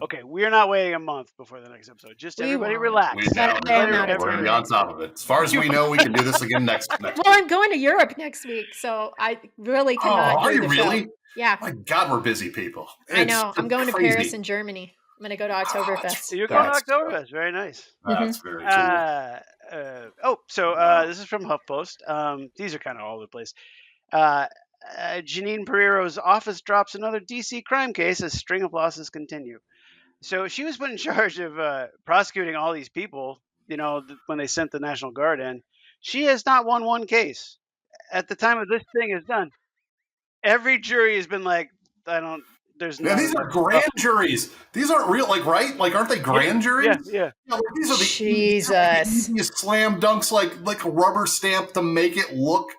Okay,
we're not waiting a month before the next episode. Just everybody relax.
We're gonna be on top of it. As far as we know, we can do this again next
Well, I'm going to Europe next week, so I really cannot.
Are you really?
Show. Yeah.
My God, we're busy people.
I know. I'm going to Paris and Germany. I'm going to go to Oktoberfest.
You're going to Oktoberfest. Very nice.
That's very cool.
This is from HuffPost. These are kind of all over the place. Janine Pereiro's office drops another DC crime case as string of losses continue. So she was put in charge of prosecuting all these people, when they sent the National Guard in. She has not won one case. At the time of this thing is done, every jury has been like, these
are grand juries. These aren't real, right? Aren't they grand juries?
Yeah.
These are the
Jesus.
easiest slam dunks, like a rubber stamp to make it look,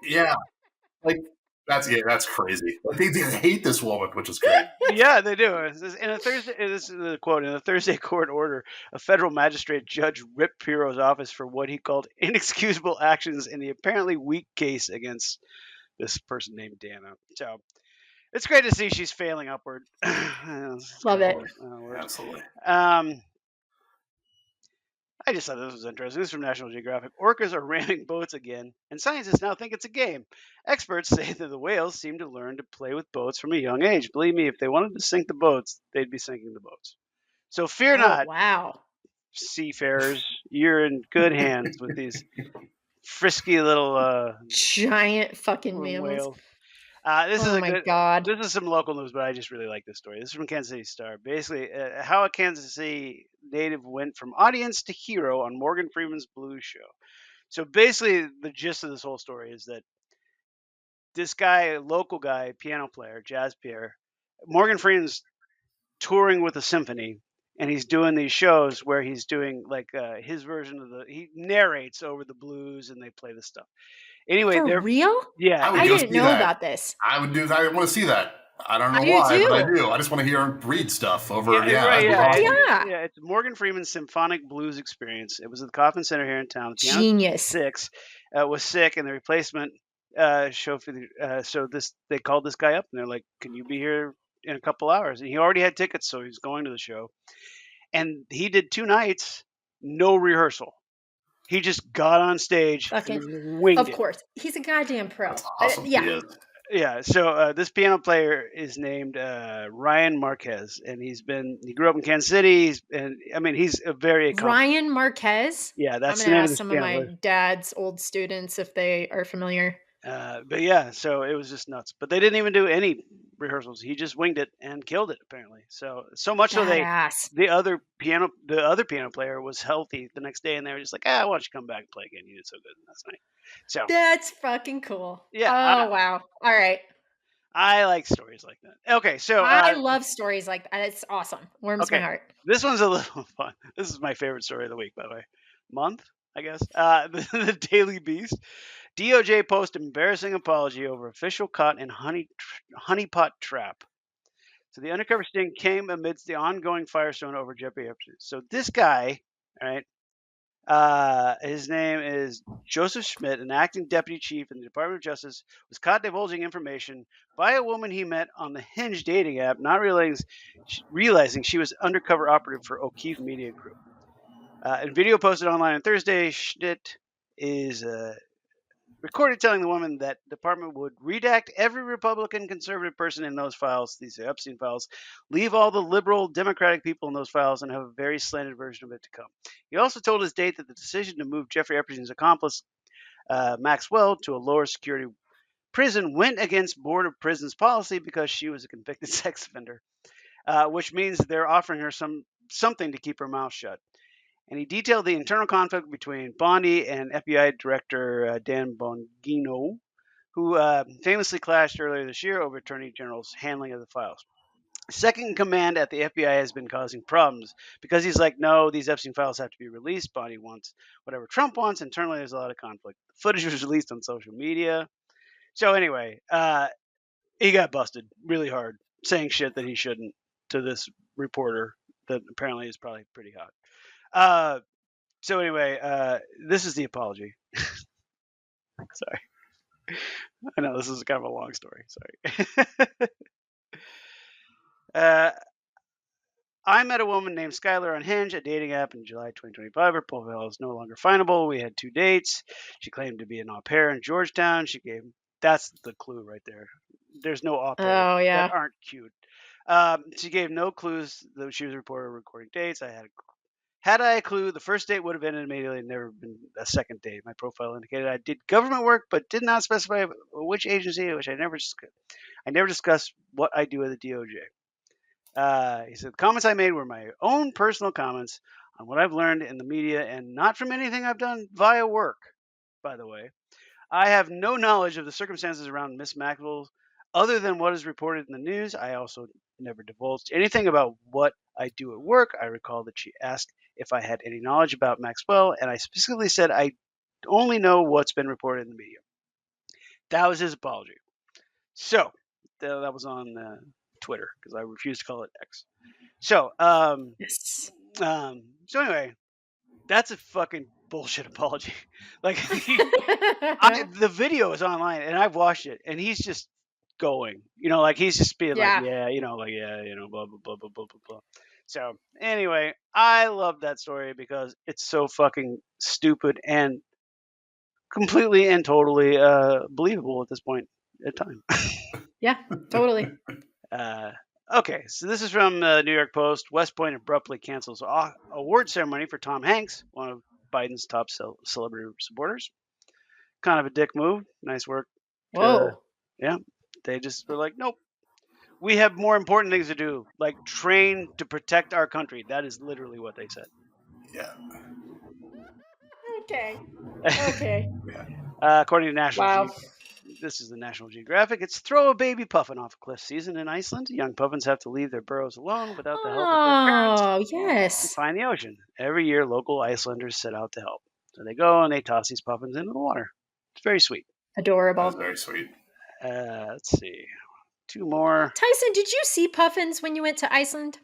that's crazy. They hate this woman, which is great.
Yeah, they do. This is the quote. In a Thursday court order, a federal magistrate judge ripped Pereiro's office for what he called inexcusable actions in the apparently weak case against this person named Dana. So it's great to see she's failing upward.
Love it.
Absolutely.
I just thought this was interesting. This is from National Geographic. Orcas are ramming boats again, and scientists now think it's a game. Experts say that the whales seem to learn to play with boats from a young age. Believe me, if they wanted to sink the boats, they'd be sinking the boats. So fear not.
Wow.
Seafarers, you're in good hands with these frisky little
giant fucking mammals.
Whale. This is some local news, but I just really like this story. This is from Kansas City Star. Basically, how a Kansas City native went from audience to hero on Morgan Freeman's Blues show. So basically, the gist of this whole story is that this guy, local guy, piano player, jazz player, Morgan Freeman's touring with a symphony, and he's doing these shows where he's doing his version of he narrates over the blues, and they play the stuff. Anyway,
for real?
Yeah,
I didn't know about this.
I want to see that. I don't know why, but I do. I just want to hear him read stuff over.
It's Morgan Freeman's Symphonic Blues Experience. It was at the Kauffman Center here in town. The
Genius.
6 was sick, and the replacement show for they called this guy up, and they're like, "Can you be here in a couple hours?" And he already had tickets, so he's going to the show. And he did 2 nights, no rehearsal. He just got on stage and winged it.
Of course. He's a goddamn pro.
That's awesome.
Yeah. So this piano player is named Ryan Marquez, and he grew up in Kansas City. He's a very
Ryan Marquez?
Yeah, that's
I'm going to ask some of my dad's old students if they are familiar.
So it was just nuts. But they didn't even do any rehearsals. He just winged it and killed it, apparently. So much so the other piano player was healthy the next day, and they were just like, why don't you come back and play again? You did so good last night. So
that's fucking cool.
Yeah.
Wow. All right.
I like stories like that. Okay, so
I love stories like that. It's awesome. Warms my heart.
This one's a little fun. This is my favorite story of the week, by the way. Month, I guess. The Daily Beast. DOJ post embarrassing apology over official caught in honeypot trap. So the undercover sting came amidst the ongoing firestorm over Jeffrey Epstein. So this guy, all right, his name is Joseph Schmidt, an acting deputy chief in the Department of Justice, was caught divulging information by a woman he met on the Hinge dating app, not realizing she was undercover operative for O'Keefe Media Group. In video posted online on Thursday, Schmidt is recorded telling the woman that the department would redact every Republican conservative person in those files, these Epstein files, leave all the liberal Democratic people in those files, and have a very slanted version of it to come. He also told his date that the decision to move Jeffrey Epstein's accomplice, Maxwell, to a lower security prison went against Board of Prisons policy because she was a convicted sex offender. which means they're offering her something to keep her mouth shut. And he detailed the internal conflict between Bondi and FBI Director Dan Bongino, who famously clashed earlier this year over Attorney General's handling of the files. Second in command at the FBI has been causing problems because he's like, no, these Epstein files have to be released. Bondi wants whatever Trump wants. Internally, there's a lot of conflict. The footage was released on social media. So anyway, he got busted really hard saying shit that he shouldn't to this reporter that apparently is probably pretty hot. So anyway, this is the apology. Sorry. I know this is kind of a long story. Sorry. I met a woman named Skylar on Hinge, a dating app, in July 2025. Her profile is no longer findable. We had 2 dates. She claimed to be an au pair in Georgetown. That's the clue right there. There's no au pair that aren't cute. She gave no clues that she was reported recording dates. Had I a clue, the first date would have ended immediately and never been a second date. My profile indicated I did government work, but did not specify which agency, which I never discussed what I do at the DOJ. He said, the comments I made were my own personal comments on what I've learned in the media and not from anything I've done via work, by the way. I have no knowledge of the circumstances around Miss Maxwell other than what is reported in the news. I also never divulged anything about what I do at work. I recall that she asked if I had any knowledge about Maxwell, and I specifically said I only know what's been reported in the media. That was his apology. So, that was on Twitter, because I refuse to call it X. So,
Yes.
So anyway, that's a fucking bullshit apology. Like, the video is online, and I've watched it, and he's just going, like he's just being like, yeah, blah, blah, blah, blah, blah, blah, blah. So anyway, I love that story because it's so fucking stupid and completely and totally believable at this point in time.
Yeah, totally.
Okay, so this is from the New York Post. West Point abruptly cancels award ceremony for Tom Hanks, one of Biden's top celebrity supporters. Kind of a dick move. Nice work.
Whoa.
Yeah, they just were like, nope. We have more important things to do, like train to protect our country. That is literally what they said.
Yeah.
Okay.
According to National this is the National Geographic. It's throw a baby puffin off a cliff season in Iceland. Young puffins have to leave their burrows alone without the help of their parents.
Oh, yes.
To find the ocean. Every year, local Icelanders set out to help. So they go and they toss these puffins into the water. It's very sweet.
Adorable.
That's very sweet.
Let's see. 2 more.
Tyson, did you see puffins when you went to Iceland?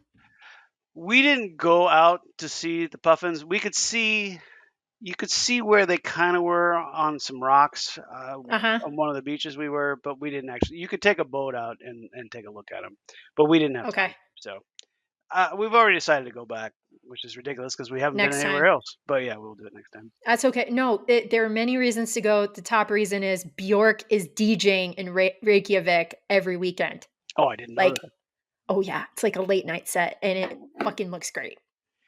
We didn't go out to see the puffins. You could see where they kind of were on some rocks on one of the beaches we were, but we didn't actually. You could take a boat out and take a look at them, but we didn't have time. So we've already decided to go back, which is ridiculous because we haven't been anywhere else. But yeah, we'll do it next time.
That's okay. No, there are many reasons to go. The top reason is Bjork is DJing in Reykjavik every weekend.
Oh, I didn't know that.
Oh yeah, it's like a late night set, and it fucking looks great.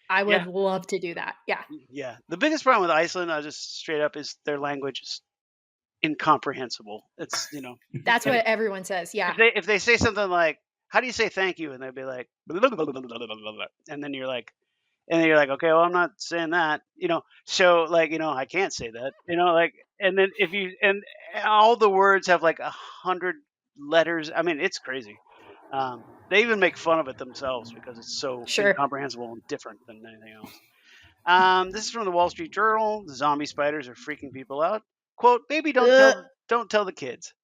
I would love to do that. Yeah.
Yeah. The biggest problem with Iceland, I'll just straight up, is their language is incomprehensible. It's,
That's what everyone says. Yeah.
If they say something like, how do you say thank you? And they'll be like, blah, blah, blah, blah, blah, blah, blah. And then you're like, okay, well, I'm not saying that, so I can't say that, and then and all the words have like 100 letters. I mean, it's crazy. They even make fun of it themselves because it's so incomprehensible and different than anything else. This is from the Wall Street Journal. The zombie spiders are freaking people out. Quote, maybe don't tell the kids.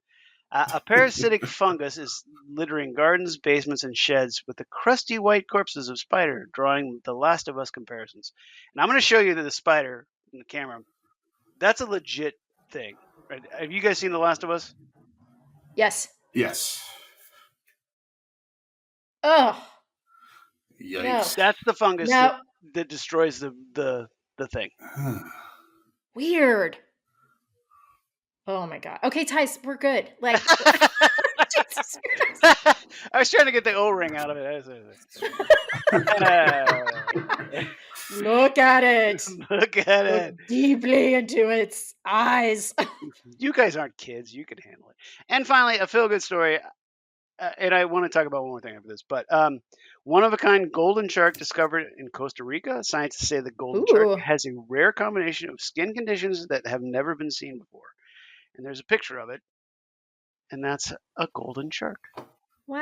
A parasitic fungus is littering gardens, basements, and sheds with the crusty white corpses of spider, drawing the Last of Us comparisons. And I'm going to show you the spider in the camera. That's a legit thing. Right? Have you guys seen The Last of Us?
Yes.
Yes.
Oh.
Yikes.
No.
That's the fungus that destroys the thing.
Weird. Oh my god. Okay, Tice, we're good. Like,
I was trying to get the O-ring out of it.
Look at it.
Look at it.
Deeply into its eyes.
You guys aren't kids. You can handle it. And finally, a feel-good story. and I want to talk about one more thing after this, but one of a kind golden shark discovered in Costa Rica. Scientists say the golden shark
Ooh.
has a rare combination of skin conditions that have never been seen before. And there's a picture of it, and that's a golden shark.
Wow,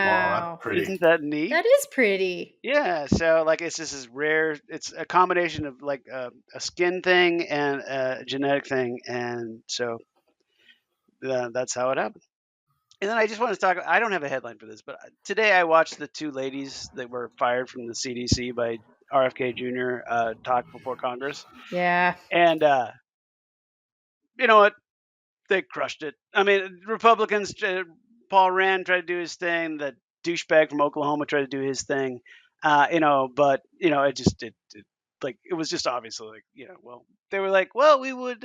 Wow.
that's pretty.
Isn't that neat?
That is pretty.
Yeah, so like it's just this rare. It's a combination of like a skin thing and a genetic thing, and so that's how it happened. And then I just want to talk. I don't have a headline for this, but today I watched the two ladies that were fired from the CDC by RFK Jr. Talk before Congress,
Yeah.
and you know what? They crushed it. I mean, Republicans. Paul Rand tried to do his thing. The douchebag from Oklahoma tried to do his thing. But it just it was just obviously well, they were like, well, we would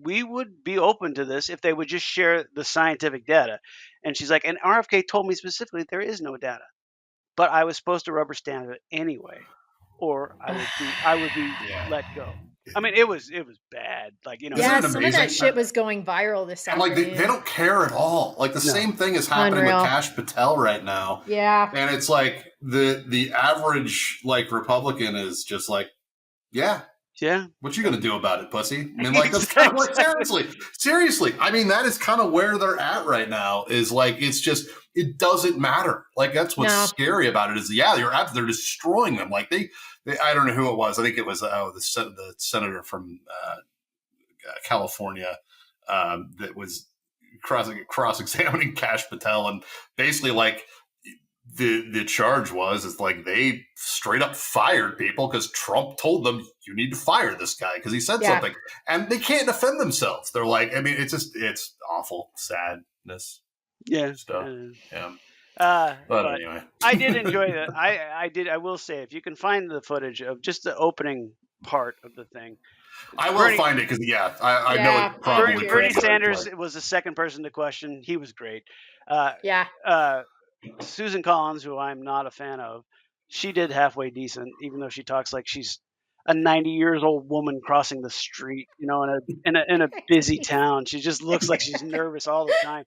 we would be open to this if they would just share the scientific data. And she's like, and RFK told me specifically there is no data, but I was supposed to rubber stamp it anyway, or I would be let go. I mean, it was bad. Like,
Yeah, some of that shit was going viral this afternoon.
Like they don't care at all. Like the same thing is happening with Kash Patel right now.
Yeah.
And it's like the average like Republican is just like, yeah. What you gonna do about it, pussy? I mean, like that's kind of like seriously. I mean, that is kind of where they're at right now. Is like it's just it doesn't matter. Like that's what's scary about it. Is they're destroying them. Like they I don't know who it was. I think it was the senator from California that was cross-examining Kash Patel, and basically like the charge is like they straight up fired people because Trump told them you need to fire this guy because he said something, and they can't defend themselves. They're like, I mean, it's awful sadness. Stuff. But anyway,
I did enjoy that. I will say, if you can find the footage of just the opening part of the thing,
I will find it because I know it probably.
Bernie Sanders was the second person to question. He was great. Susan Collins, who I'm not a fan of, she did halfway decent, even though she talks like she's a 90-year-old woman crossing the street, in a busy town. She just looks like she's nervous all the time.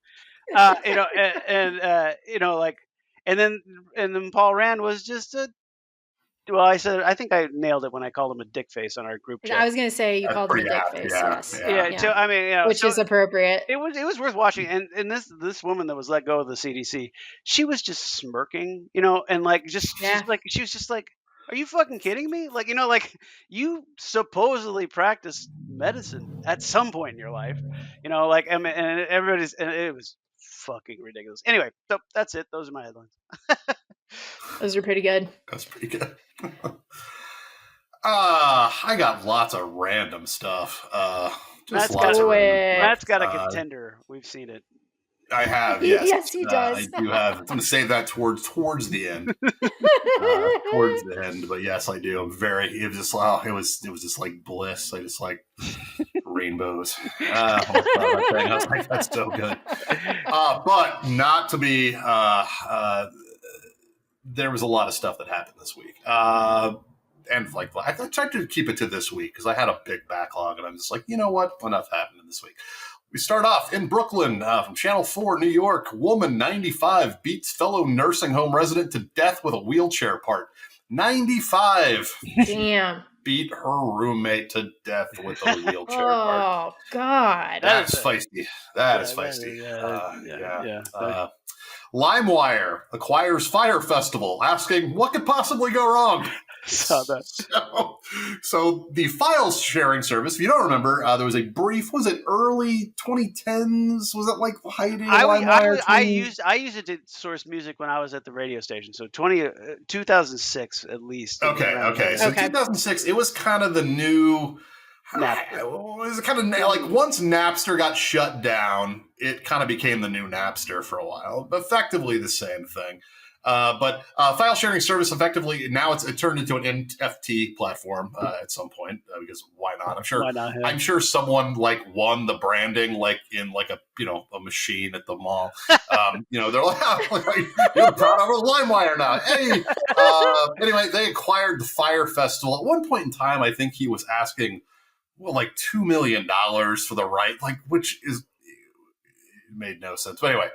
And then Paul Rand was just I think I nailed it when I called him a dick face on our group chat.
I was going to say you called him a dick face. Yes.
Yeah. So I mean,
which is appropriate.
It was worth watching. And this woman that was let go of the CDC, she was just smirking, and like she was just like, are you fucking kidding me? Like, like you supposedly practiced medicine at some point in your life, I mean, and it was fucking ridiculous. Anyway, so that's it. Those are my headlines.
Those are pretty good.
That's pretty good. I got lots of random stuff.
Matt's got a contender. We've seen it.
I have, yes.
Yes, he does.
I do have. I'm going to save that towards the end. Towards the end, but yes, I do. It was just like bliss. I just like rainbows. I was like, that's so good. But not to be. There was a lot of stuff that happened this week. And like I tried to keep it to this week because I had a big backlog, and I'm just like, you know what? Enough happened this week. We start off in Brooklyn from Channel 4, New York. Woman 95 beats fellow nursing home resident to death with a wheelchair part. 95.
Damn.
Beat her roommate to death with a wheelchair part.
Oh God.
That's feisty. That is feisty. LimeWire acquires Fire Festival, asking what could possibly go wrong.
Saw that.
So the file sharing service, if you don't remember, there was a brief, was it early 2010s? Was it like the height of LimeWire?
I used it to source music when I was at the radio station. So 2006 at least.
Okay. So 2006, it was kind of the new... It was kind of like once Napster got shut down, it kind of became the new Napster for a while. Effectively the same thing. But file sharing service effectively now it turned into an NFT platform at some point because why not? I'm sure someone like won the branding like in like a machine at the mall. They're like, you're proud of a LimeWire now. Hey, anyway, they acquired the Fire Festival. At one point in time, I think he was asking like $2 million for the right, like which is it made no sense. But anyway.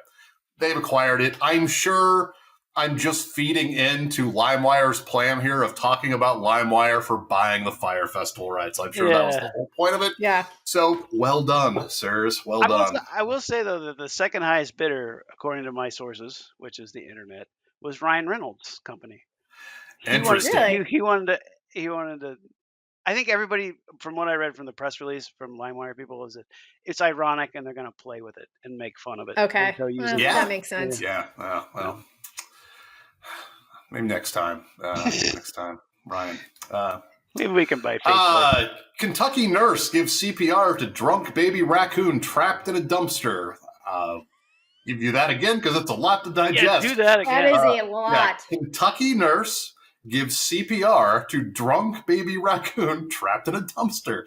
they've acquired it. I'm sure I'm just feeding into LimeWire's plan here of talking about LimeWire for buying the Fire Festival rights. I'm sure that was the whole point of it.
Yeah.
So well done, sirs. Well done.
I will say, though, that the second highest bidder, according to my sources, which is the internet, was Ryan Reynolds' company.
Interesting.
He wanted to. I think everybody, from what I read from the press release from LimeWire people, is that it's ironic and they're going to play with it and make fun of it.
Okay. That makes sense.
Yeah. Well, maybe next time. Ryan.
Maybe we can buy Facebook.
Kentucky nurse gives CPR to drunk baby raccoon trapped in a dumpster. Give you that again because it's a lot to digest.
Yeah, do that again.
That is a lot.
Kentucky nurse gives CPR to drunk baby raccoon trapped in a dumpster.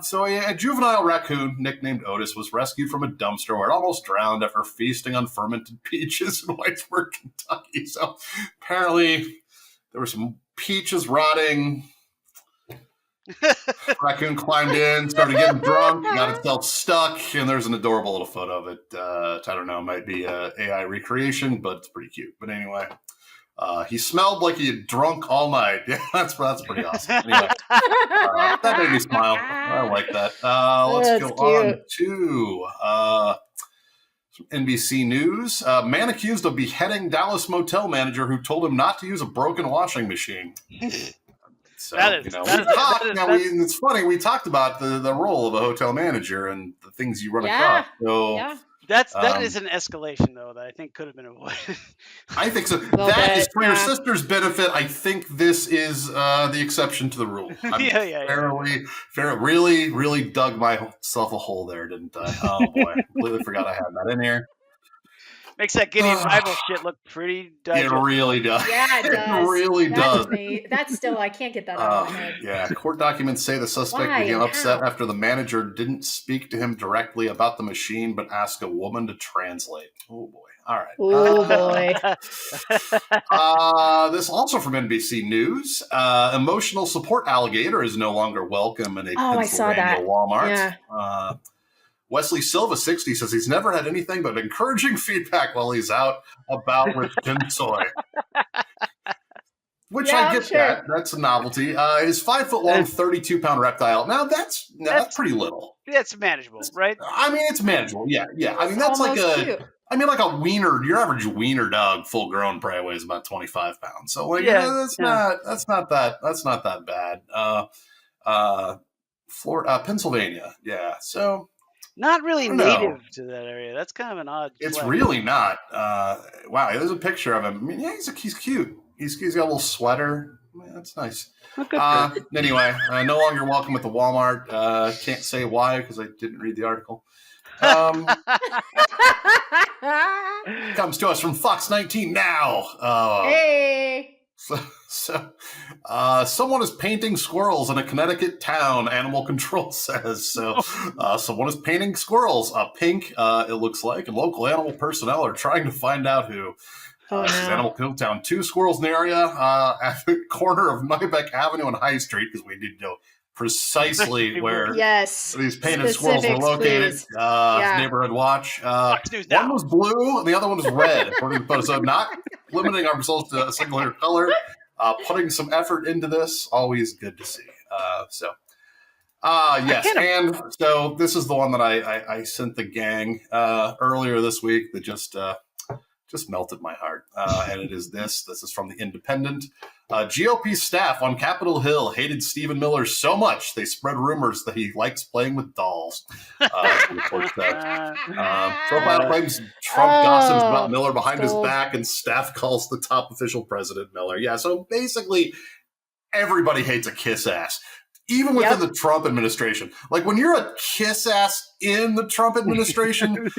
So a juvenile raccoon nicknamed Otis was rescued from a dumpster where it almost drowned after feasting on fermented peaches in Whitesburg, Kentucky. So apparently there were some peaches rotting. Raccoon climbed in, started getting drunk, got itself stuck, and there's an adorable little photo of it. I don't know, it might be a AI recreation, but it's pretty cute. But anyway, he smelled like he had drunk all night. Yeah, that's pretty awesome. Anyway, that made me smile. I like that. Let's go on to some NBC News. Man accused of beheading Dallas motel manager who told him not to use a broken washing machine. So, it's funny. We talked about the role of a hotel manager and the things you run across. So
that is an escalation, though, that I think could have been avoided.
I think so. That is for your sister's benefit. I think this is the exception to the rule. Really dug myself a hole there, didn't I? Oh boy, completely forgot I had that in here.
Makes that Gideon rival shit look pretty digestible.
It really does.
Yeah, it does.
It really does.
That's still, I can't get that out of my head.
Yeah, court documents say the suspect became upset after the manager didn't speak to him directly about the machine, but asked a woman to translate. Oh, boy. All right.
Oh, boy.
This also from NBC News. Emotional support alligator is no longer welcome in a Pennsylvania Walmart.
Yeah.
Wesley Silva, 60, says he's never had anything but encouraging feedback while he's out about with Toy. Which I get that. That's a novelty. His 5-foot-long, 32-pound reptile. Now, that's pretty little.
That's manageable, right?
I mean, it's manageable. Yeah. I mean, that's like
cute.
like a wiener. Your average wiener dog, full grown, probably weighs about 25 pounds. So, that's not that bad. Pennsylvania. Yeah. So.
Not really native to that area. That's kind of an odd.
It's really not. Wow, there's a picture of him. I mean, yeah, he's cute. He's got a little sweater. Man, that's nice. Anyway, no longer welcome at the Walmart. Can't say why because I didn't read the article. Comes to us from Fox 19 now.
Hey.
So, someone is painting squirrels in a Connecticut town, animal control says. So, someone is painting squirrels pink, it looks like, and local animal personnel are trying to find out who. Animal Control Town. 2 squirrels in the area at the corner of Nybeck Avenue and High Street, because we need to know precisely where these painted squirrels were located. Neighborhood Watch. One was blue, and the other one was red, according to the photo. So not limiting ourselves to a single color. Putting some effort into this, always good to see. Yes, and so this is the one that I sent the gang earlier this week that just melted my heart. And it is this. This is from The Independent. GOP staff on Capitol Hill hated Stephen Miller so much they spread rumors that he likes playing with dolls. Profile claims Trump gossips about Miller behind his back, and staff calls the top official President Miller. Yeah, so basically everybody hates a kiss ass. Even within the Trump administration. Like, when you're a kiss ass in the Trump administration,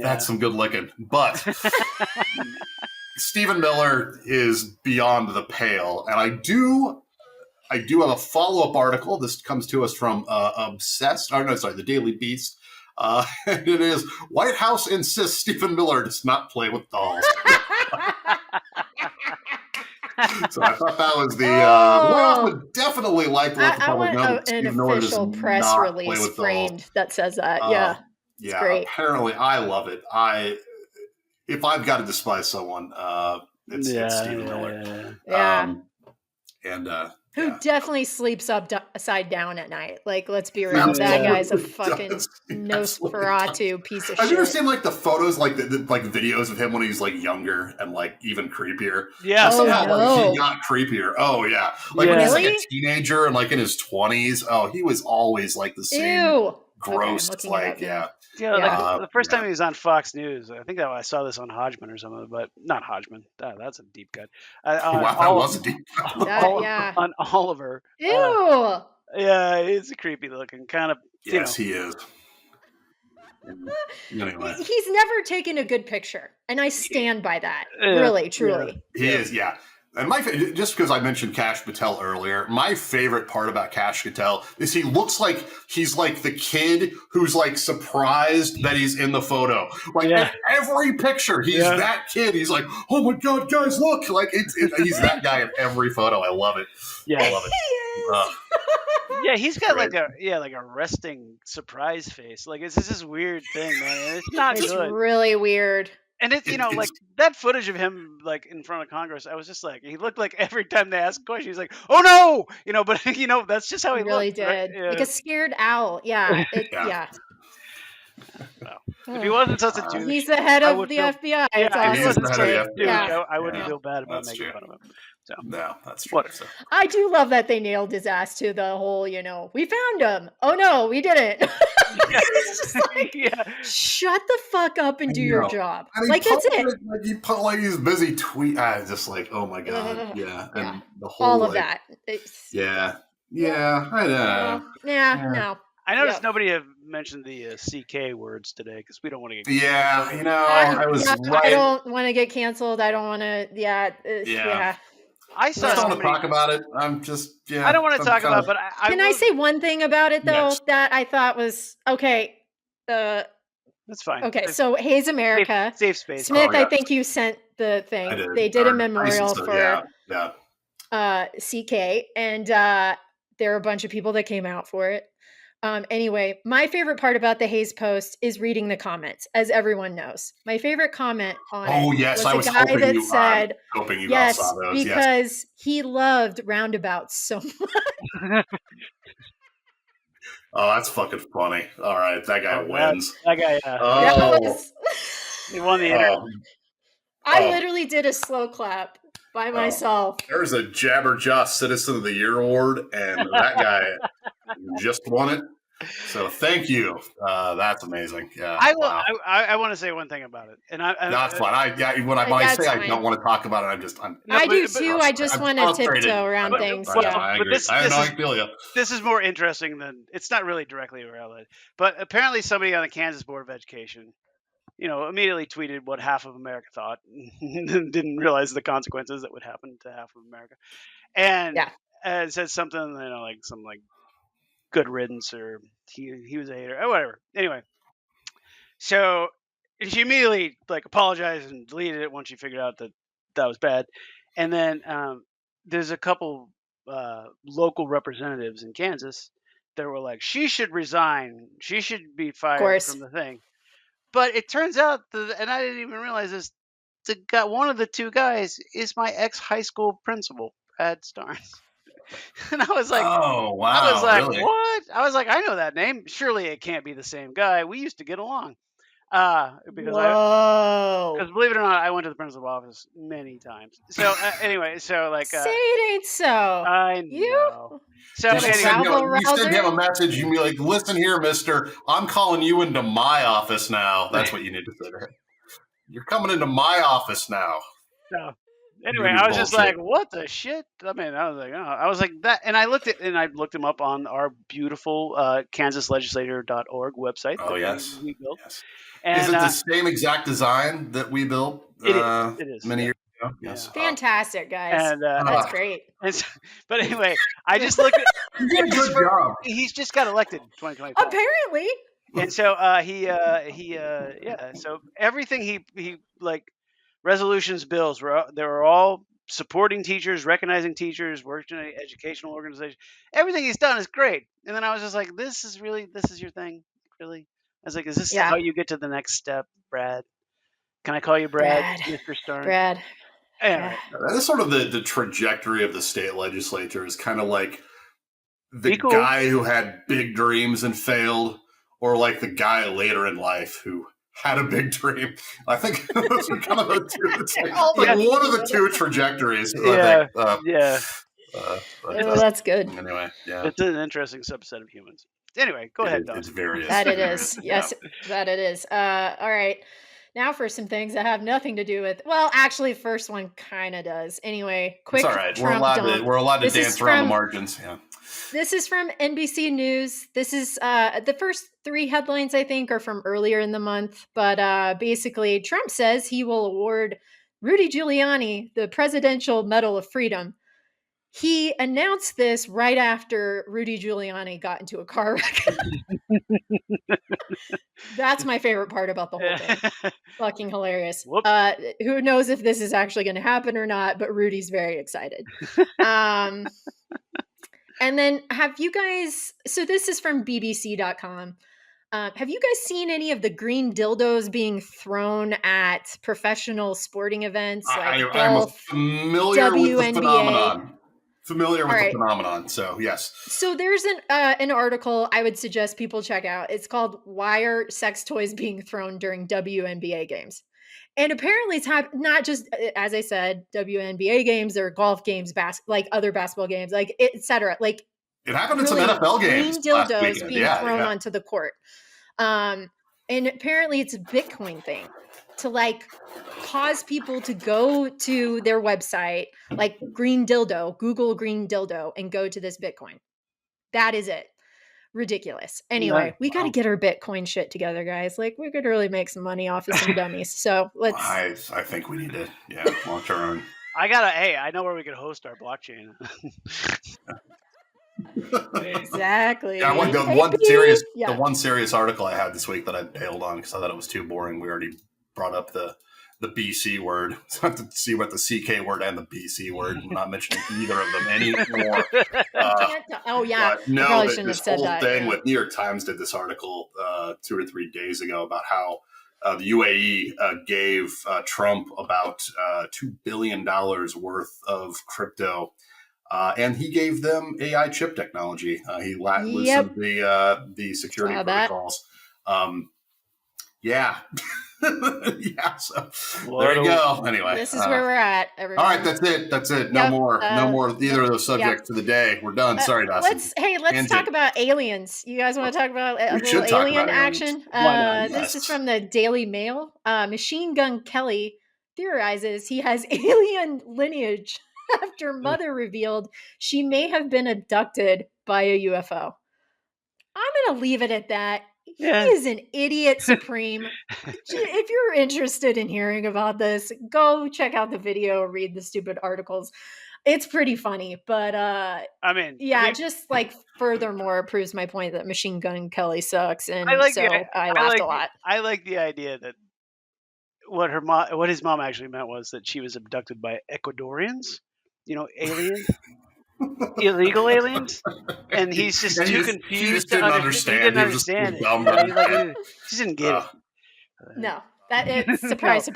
that's some good licking. But Stephen Miller is beyond the pale. And I do have a follow-up article. This comes to us from The Daily Beast. And it is, White House insists Stephen Miller does not play with dolls. So I thought that was the I would definitely like to let the public know that
an official press release framed that says that.
Yeah, apparently I love it. If I've got to despise someone, it's Stephen Miller.
Yeah.
And
who definitely sleeps upside down at night. Like, let's be real. That guy's a fucking Nosferatu piece of shit.
Have you ever seen like the photos, like the videos of him when he's like younger and like even creepier?
Yeah.
Like, he got creepier. Oh yeah. Like when he's like a teenager and like in his 20s. Oh, he was always like the same gross. Like
the first time he was on Fox News, I think that I saw this on Hodgman or something, but not Hodgman. That's a deep cut.
Wow, that was a deep cut.
On Oliver.
Ew.
Yeah, he's a creepy looking kind of.
Yes, he is.
Anyway. He's never taken a good picture, and I stand by that. Really, truly.
He is, yeah. And just because I mentioned Kash Patel earlier, my favorite part about Kash Patel is he looks like he's like the kid who's like surprised that he's in the photo. Like in every picture, he's that kid. He's like, "Oh my god, guys, look!" Like he's that guy in every photo. I love it.
Yeah,
I love it.
Yeah, he's got like a resting surprise face. Like it's just this weird thing, man. It's not
good.
It's
really weird.
And it's like that footage of him like in front of Congress, I was just like, he looked like every time they asked a question, he's like, "Oh no!" But that's just how he
really
looked.
Did.
Right? Yeah.
Like a scared owl. Yeah.
If he wasn't such a douche,
he's the head of the FBI.
I wouldn't feel bad about making fun of him. So
no, that's true. So.
I do love that they nailed his ass to the whole, we found him. Oh no, we didn't. It's just like, shut the fuck up and do your job. Like that's it.
Like he's busy just like, oh my god, and the whole
all of that.
I know.
No.
I noticed nobody have mentioned the CK words today because we don't want to get
canceled. I was right.
I don't want to get canceled. I don't want to.
I don't want to talk about it. I'm just
I don't want to talk about it, but
can I say one thing about it though that I thought was okay?
That's fine.
Okay, so Hayes America,
safe space.
Smith, I think you sent the thing. They did a memorial for CK, and there were a bunch of people that came out for it. Anyway, my favorite part about the Hayes post is reading the comments, as everyone knows. My favorite comment on was a guy that said, "Yes, saw those. Because he loved roundabouts so much."
Oh, that's fucking funny. All right, that guy wins.
That guy, he won the internet.
I literally did a slow clap by myself.
There's a Jabberjaw Citizen of the Year award, and that guy just won it. So thank you. That's amazing. Yeah,
I want to say one thing about it, and
that's fine. When I say I don't want to talk about it,
I do too. I just want to tiptoe around things.
I agree. I feel you.
This is more interesting than it's not really directly related, but apparently somebody on the Kansas Board of Education, immediately tweeted what half of America thought, and didn't realize the consequences that would happen to half of America, and said something, like some like good riddance or he was a hater or whatever. Anyway, so she immediately like apologized and deleted it once she figured out that was bad. And then there's a couple local representatives in Kansas that were like, she should resign, she should be fired from the thing. But it turns out and I didn't even realize this, one of the two guys is my ex-high school principal, Brad Starnes. And I was like,
"Oh wow!"
I was like,
really?
"What?" I was like, "I know that name. Surely it can't be the same guy. We used to get along." Because believe it or not, I went to the principal's office many times. So anyway, so like,
say it ain't so.
I know.
You?
So
you send him a message. You be like, "Listen here, Mister. I'm calling you into my office now." That's what you need to say to him. You're coming into my office now.
So. Anyway, I was just like, "What the shit?" I mean, I was like that, and I looked him up on our beautiful KansasLegislator.org website.
Oh yes,
we built.
Yes.
And,
is it the same exact design that we built?
It is
many years ago. Yes,
fantastic, guys. And that's great.
But anyway, I just looked at.
Good job.
He's just got elected in 2025.
Apparently.
And so so everything he like. Resolutions, bills, they were all supporting teachers, recognizing teachers, working in an educational organization. Everything he's done is great. And then I was just like, this is your thing, really? I was like, is this how you get to the next step, Brad? Can I call you Brad, Mr. Stern?
Brad.
Anyway.
That is sort of the trajectory of the state legislature is kind of like the guy who had big dreams and failed, or like the guy later in life who had a big dream. I think those are kind of the two. It's like one of the two trajectories.
Yeah.
That's good.
Anyway,
it's an interesting subset of humans. Anyway, go ahead, Dawson.
It's very
that it is. Yes, that it is. All right. Now for some things that have nothing to do with. Well, actually, first one kind of does. Anyway, quick.
It's all right.
Trump
we're allowed to dance around the margins. Yeah.
This is from NBC News. This is the first 3 headlines, I think, are from earlier in the month. But basically, Trump says he will award Rudy Giuliani the Presidential Medal of Freedom. He announced this right after Rudy Giuliani got into a car wreck. That's my favorite part about the whole thing. Fucking hilarious. Who knows if this is actually going to happen or not, but Rudy's very excited. And then have you guys, so this is from BBC.com. Have you guys seen any of the green dildos being thrown at professional sporting events like golf,
familiar
WNBA?
With the phenomenon. Familiar with the phenomenon, so yes.
So there's an article I would suggest people check out. It's called "Why Are Sex Toys Being Thrown During WNBA Games?" And apparently it's not just, as I said, WNBA games or golf games, like other basketball games, like etc. Like
it happened in some NFL games.
Green dildos being thrown onto the court. And apparently it's a Bitcoin thing to like cause people to go to their website, like green dildo, Google green dildo, and go to this Bitcoin. That is it. Ridiculous. Anyway, we got to get our Bitcoin shit together, guys. Like we could really make some money off of some dummies. So let's.
I think we need to, launch our own.
I know where we could host our blockchain.
Exactly.
Yeah, the one serious article I had this week that I bailed on because I thought it was too boring. We already brought up the BC word. So I have to see what the CK word and the BC word. I'm not mentioning either of them anymore.
No,
this whole thing with New York Times did this article 2 or 3 days ago about how the UAE gave Trump about $2 billion worth of crypto. And he gave them AI chip technology. He loosened the security protocols. Yeah. So there you go. Anyway,
this is where we're at. Everyone.
All right, that's it. No more either of those subjects for the day. We're done. Sorry, Dawson.
Let's talk about aliens. You guys want to talk about a little alien action? This is from the Daily Mail. Machine Gun Kelly theorizes he has alien lineage after mother revealed she may have been abducted by a UFO. I'm going to leave it at that. He is an idiot supreme. If you're interested in hearing about this, go check out the video, read the stupid articles. It's pretty funny, but just like furthermore proves my point that Machine Gun Kelly sucks, and I laughed a lot.
I like the idea that what his mom actually meant was that she was abducted by Ecuadorians, aliens. Illegal aliens, and he's just too confused.
He just didn't understand.
He didn't understand it. He didn't get it.
No, it's surprise.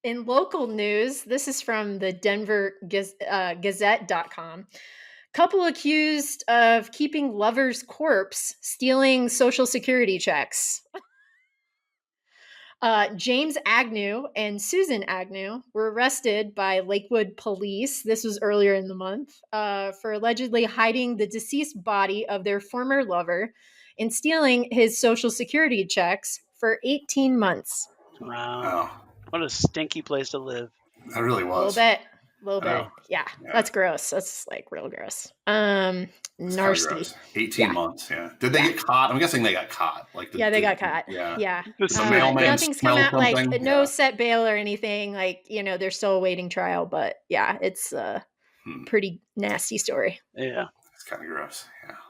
In local news, this is from the Denver Gazette.com. Couple accused of keeping lover's corpse, stealing Social Security checks. James Agnew and Susan Agnew were arrested by Lakewood police. This was earlier in the month for allegedly hiding the deceased body of their former lover and stealing his Social Security checks for 18 months.
Wow. What a stinky place to live.
That really was.
A little bit. Yeah, that's gross. That's like real gross. Nasty.
18 months. Yeah. Did they get caught? I'm guessing they got caught.
They got caught.
Yeah.
Nothing's come out. Like no set bail or anything. Like they're still awaiting trial. But yeah, it's a pretty nasty story.
Yeah.
It's kind of gross.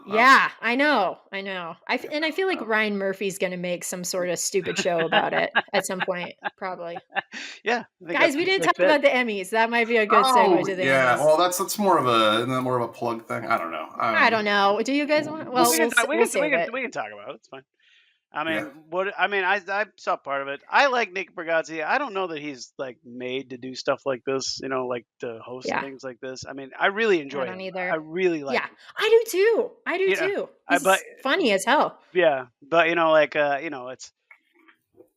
Yeah, I know. I feel like Ryan Murphy's going to make some sort of stupid show about it at some point, probably.
Yeah, I think
Guys, we didn't talk about the Emmys. That might be a good segue to the Emmys.
Well, that's more of a plug thing. I don't know.
I don't know. Do you guys want? Well, we'll save it.
We can talk about it. It's fine. I mean, I saw part of it. I like Nick Bargatze. I don't know that he's like made to do stuff like this, like to host things like this. I mean, I really enjoy him.
Either.
I really like him.
I do too. He's funny as hell.
Yeah, but it's.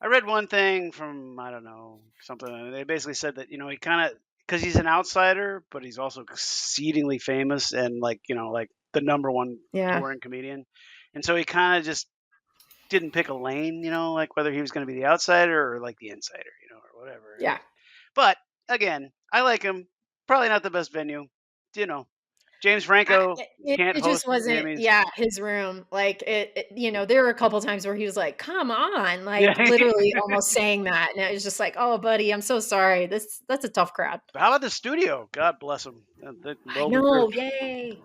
I read one thing from I don't know something. And they basically said that he kind of because he's an outsider, but he's also exceedingly famous and like the number one touring comedian, and so he kind of just didn't pick a lane, like whether he was going to be the outsider or like the insider, or whatever.
Yeah.
But again, I like him. Probably not the best venue, James Franco can't
it
host
just wasn't his room. Like there were a couple times where he was like, come on, like literally almost saying that, and it was just like, oh buddy, I'm so sorry, that's a tough crowd.
But how about the studio? God bless them.
I know. Yay.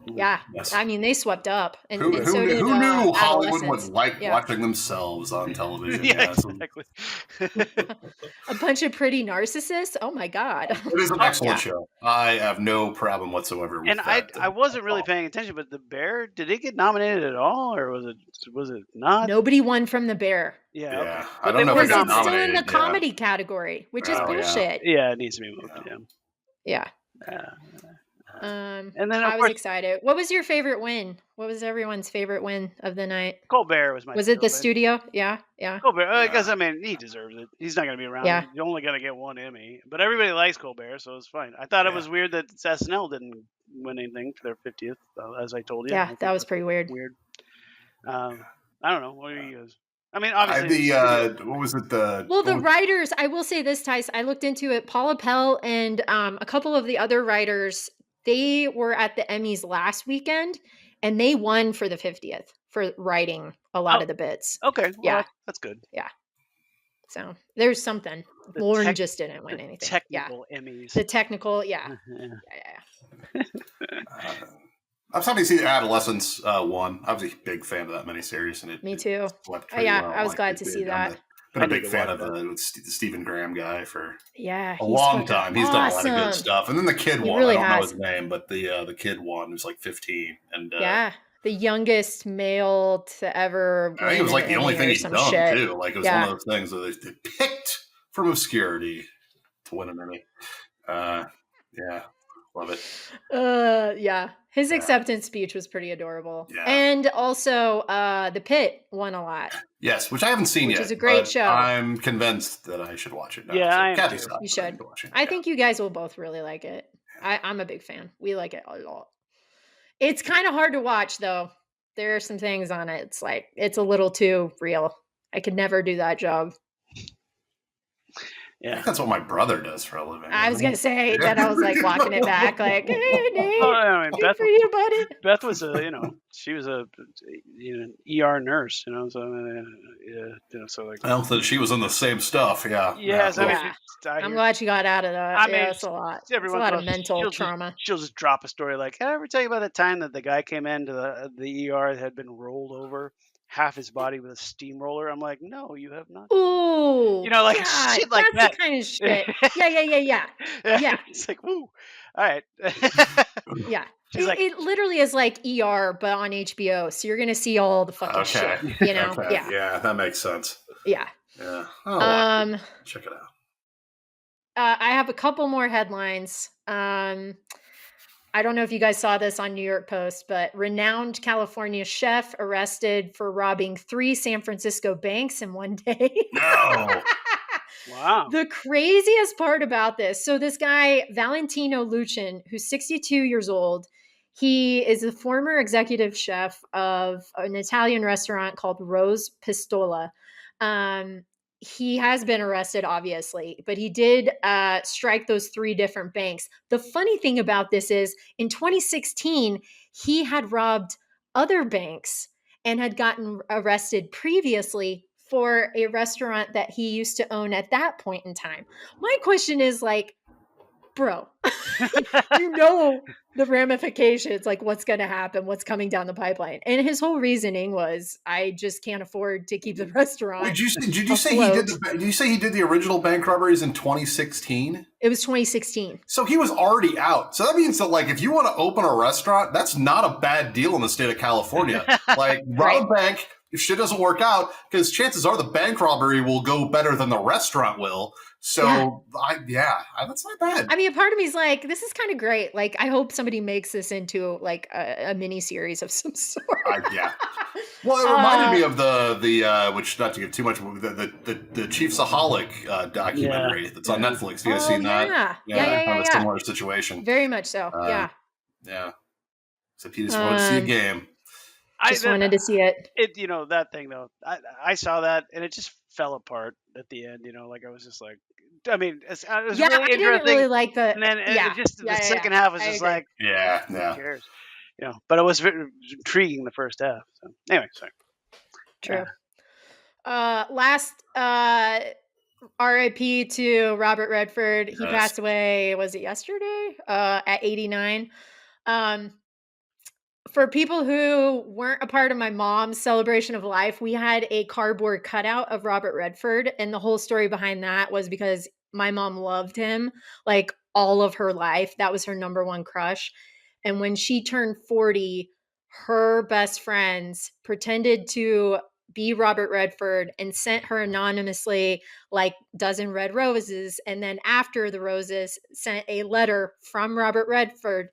Yeah, yes. I mean, they swept up. And
who knew Hollywood was like watching themselves on television?
Exactly.
A bunch of pretty narcissists. Oh my God!
It is an excellent show. I have no problem whatsoever with that.
And I wasn't really paying attention, but The Bear, did it get nominated at all, or was it not?
Nobody won from The Bear.
Yeah. Okay.
I don't know if it got
nominated. It's still in the comedy category, which is bullshit.
Yeah, it needs to be moved.
Yeah.
And then
I was excited. What was your favorite win? What was everyone's favorite win of the night?
Colbert was my favorite.
Was it the studio? Yeah.
Colbert, I guess, he deserves it. He's not going to be around. Yeah. You're only going to get one Emmy. But everybody likes Colbert, so it's fine. I thought it was weird that SNL didn't win anything for their 50th, as I told you.
Yeah, that was pretty weird.
I don't know. What are you guys? I mean, obviously.
What was it? The
writers, I will say this, Tyson, I looked into it. Paula Pell and a couple of the other writers, they were at the Emmys last weekend, and they won for the 50th for writing a lot of the bits.
Okay. Well, that's good.
Yeah. So there's something. Lauren just didn't win anything.
Technical Emmys.
The technical, yeah.
I was happy to see Adolescence won. I was a big fan of that miniseries, and
me too. I was glad to see that.
Been a big fan of the Stephen Graham guy for
a
long time. He's done a lot of good stuff. And then the kid won.
Really
I don't know his name, but the kid won. He was like 15. And
the youngest male to ever.
I think it was like the only thing he's done too. Like it was one of those things that they picked from obscurity to win an Emmy. Love it.
His acceptance speech was pretty adorable.
Yeah.
And also The Pit won a lot.
Yes, which I haven't seen yet.
Which is a great show.
I'm convinced that I should watch it now.
Yeah,
you should. I think you guys will both really like it. I'm a big fan. We like it a lot. It's kind of hard to watch, though. There are some things on it. It's like, it's a little too real. I could never do that job.
Yeah. I think that's what my brother does for a living.
I was going to say that. I was like walking it back like, hey, Nate,
Beth,
for you, buddy.
Beth was she was an ER nurse, so so like.
I don't think she was in the same stuff. Yeah.
Yes.
I'm glad she got out of that. I mean, it's a lot. It's a lot of mental trauma.
She'll just drop a story like, "Can I ever tell you about the time that the guy came into the ER that had been rolled over half his body with a steamroller?" I'm like, "No, you have not."
Ooh,
like
God,
shit like
that's
that.
The kind of shit. Yeah.
It's like, woo. All right.
Yeah. It literally is like ER, but on HBO. So you're gonna see all the fucking shit.
Okay. Yeah, that makes sense.
Yeah.
Yeah. Check it out.
I have a couple more headlines. I don't know if you guys saw this on New York Post, but renowned California chef arrested for robbing 3 San Francisco banks in one day.
No.
Wow.
The craziest part about this. So this guy, Valentino Luchin, who's 62 years old, he is the former executive chef of an Italian restaurant called Rose Pistola. He has been arrested, obviously, but he did strike those 3 different banks. The funny thing about this is in 2016, he had robbed other banks and had gotten arrested previously for a restaurant that he used to own at that point in time. My question is like, bro, you know the ramifications, like what's going to happen, what's coming down the pipeline. And his whole reasoning was, I just can't afford to keep the restaurant.
Wait, did you say he did did you say he did the original bank robberies in 2016?
It was 2016.
So he was already out. So that means that, like, if you want to open a restaurant, that's not a bad deal in the state of California. Like, rob a bank if shit doesn't work out, because chances are the bank robbery will go better than the restaurant will. So, that's not bad.
I mean, a part of me is like, this is kind of great. Like, I hope somebody makes this into like a mini series of some sort.
Yeah. Well, it reminded me of the which, not to give too much, the Chiefsaholic documentary that's on Netflix. You guys seen that?
Yeah.
A similar situation.
Very much so. Yeah.
Except he just wanted to see a game.
Just wanted to see it.
That thing though. I saw that and it just fell apart at the end. Like I was just like, I mean, it was really interesting.
I didn't really like the.
And then the second half was just like, who cares? But it was very intriguing the first half. So anyway, sorry.
True. Last RIP to Robert Redford. He passed away. Was it yesterday? At 89. For people who weren't a part of my mom's celebration of life, we had a cardboard cutout of Robert Redford. And the whole story behind that was because my mom loved him like all of her life. That was her number one crush. And when she turned 40, her best friends pretended to be Robert Redford and sent her anonymously like dozen red roses. And then after the roses, sent a letter from Robert Redford,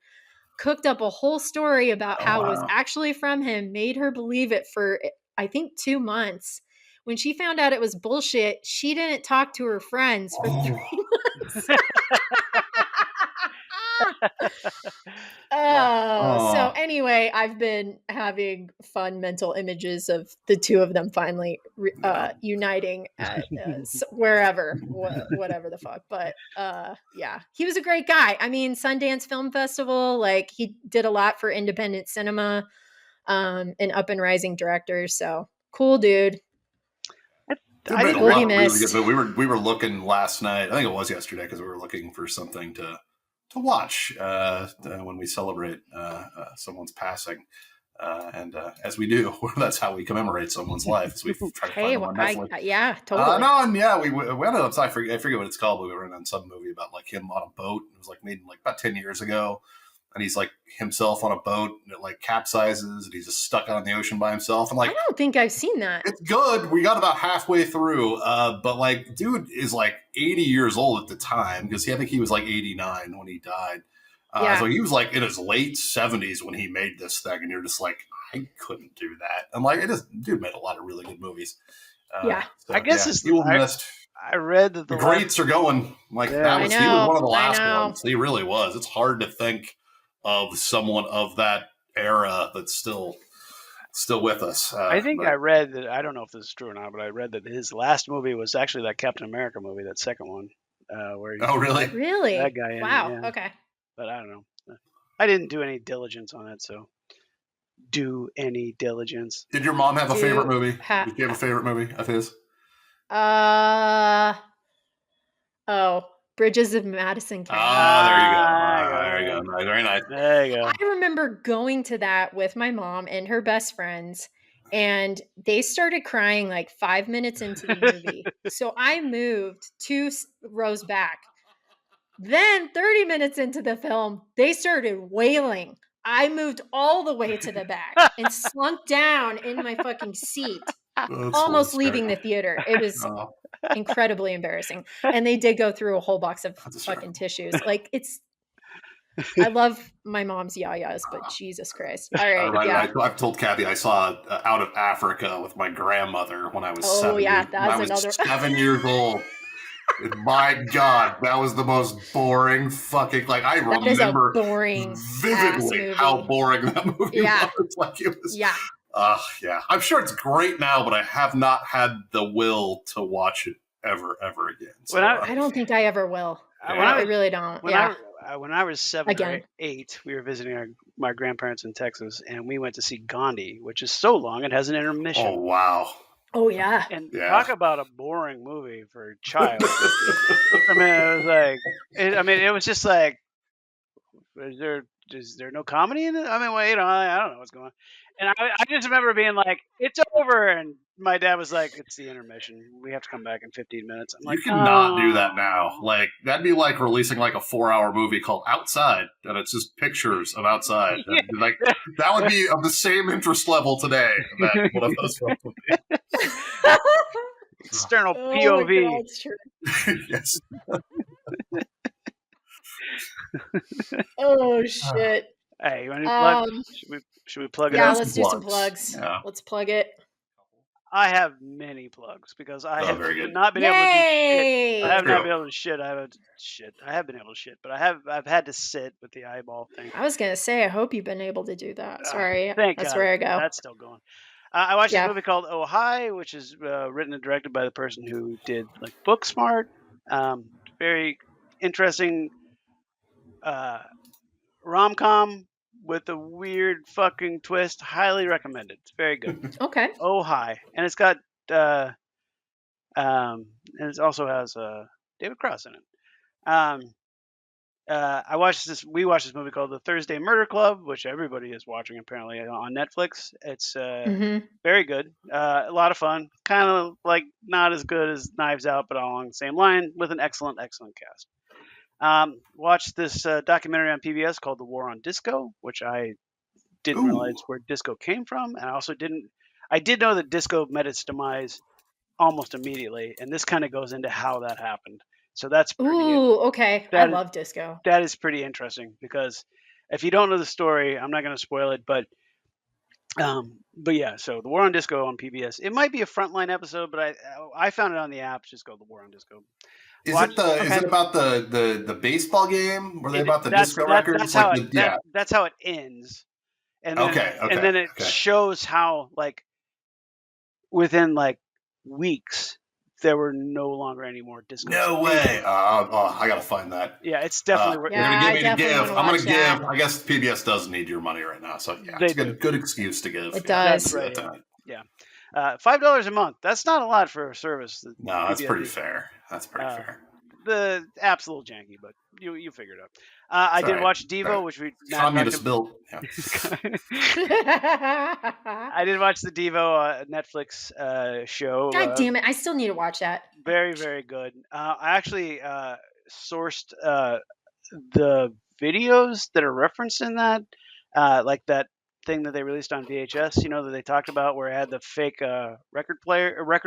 cooked up a whole story about how it was actually from him, made her believe it for, I think, 2 months. When she found out it was bullshit, she didn't talk to her friends for 3 months. So anyway, I've been having fun mental images of the two of them finally uniting at wherever, whatever the fuck. But he was a great guy. I mean, Sundance Film Festival, like he did a lot for independent cinema and up and rising directors. So cool dude.
I will be missed. Really good, but we were looking last night. I think it was yesterday because we were looking for something to watch when we celebrate someone's passing. And as we do, that's how we commemorate someone's life. So we try to find them on Netflix.
Totally.
We ended up, I forget what it's called, but we were in on some movie about like him on a boat. It was like made like about 10 years ago. And he's like himself on a boat and it like capsizes and he's just stuck out in the ocean by himself. And like,
I don't think I've seen that.
It's good. We got about halfway through. But like, dude is like 80 years old at the time because I think he was like 89 when he died. So he was like in his late 70s when he made this thing. And you're just like, I couldn't do that. And like, dude made a lot of really good movies.
I guess he will be missed. I read that
the greats are going. Like he was one of the last ones. He really was. It's hard to think of someone of that era that's still with us.
I think I read that, I don't know if this is true or not, but I read that his last movie was actually that Captain America movie, that second one. Where
really?
Really?
That guy.
Wow. Okay.
But I don't know. I didn't do any diligence on it, so do any diligence.
Did your mom have a favorite movie? Did you have a favorite movie of his?
Bridges of Madison County.
There you go. Very nice.
There you go.
I remember going to that with my mom and her best friends, and they started crying like 5 minutes into the movie. So I moved 2 rows back. Then 30 minutes into the film, they started wailing. I moved all the way to the back and slunk down in my fucking seat, almost leaving the theater. It was incredibly embarrassing. And they did go through a whole box of fucking tissues. Like I love my mom's yayas, but Jesus Christ. All right.
I've told Kathy I saw Out of Africa with my grandmother when I was 7.
I was
7 years old. My God, that was the most boring fucking, like, I remember vividly how boring that movie was. Like, it was, I'm sure it's great now, but I have not had the will to watch it ever again. So,
I don't think I ever will. I really don't.
When I was 7 or 8, we were visiting my grandparents in Texas, and we went to see Gandhi, which is so long it has an intermission.
Oh, wow.
Oh yeah.
And
Yeah.
talk about a boring movie for a child. I mean, it was like, it was just like, is there no comedy in it? I mean, well, I don't know what's going on. And I just remember being like, it's over. And my dad was like, it's the intermission. We have to come back in 15 minutes. I'm
You
like,
cannot do that now.
oh.
Like, that'd be like releasing like a 4-hour movie called Outside, and it's just pictures of outside.
Yeah.
Like, that would be of the same interest level today that one of those films would be.
External
Oh
POV.
my God, it's true.
Yes.
Oh shit.
Hey, you want to plug? Should we plug it
Yeah,
up?
let's do some plugs.
Yeah.
Let's plug it.
I have many plugs because I have
very good.
not been able to do shit. I have not
True.
been able to shit. I have been able to shit, but I've had to sit with the eyeball thing.
I was gonna say, I hope you've been able to do that. Sorry,
Thank
that's
God.
where I go.
That's still going. I watched
Yeah.
this movie called Oh Hi, which is written and directed by the person who did like Booksmart. Very interesting rom-com with a weird fucking twist. Highly recommended. It's very good.
Okay.
Oh Hi, and it's got and it also has David Cross in it. We watched this movie called The Thursday Murder Club, which everybody is watching apparently on Netflix. It's very good, a lot of fun, kind of like not as good as Knives Out, but along the same line with an excellent cast. Watched this documentary on PBS called The War on Disco, which I didn't realize where disco came from, and I did know that disco met its demise almost immediately, and this kind of goes into how that happened. So that's
okay. I love disco.
That is pretty interesting because if you don't know the story, I'm not going to spoil it, but yeah. So The War on Disco on PBS. It might be a Frontline episode, but I found it on the app. Just go The War on Disco.
Is it about the baseball game? Were they about the disco records?
That's how it ends. And then, and then it shows how like within like weeks there were no longer any more disco.
No way! I gotta find that.
Yeah, it's definitely.
You're gonna give me to give. I'm gonna give. I guess PBS does need your money right now, so yeah, it's a good excuse to give.
It does.
That's right. Yeah, $5 a month. That's not a lot for a service.
No, that's pretty fair. That's pretty fair.
The app's a little janky, but you figured it out. I did watch Devo, which we
communist built. Yeah.
I did watch the Devo Netflix show.
God damn it! I still need to watch that.
Very, very good. I actually sourced the videos that are referenced in that, like that thing that they released on VHS. You know that they talked about where it had the fake record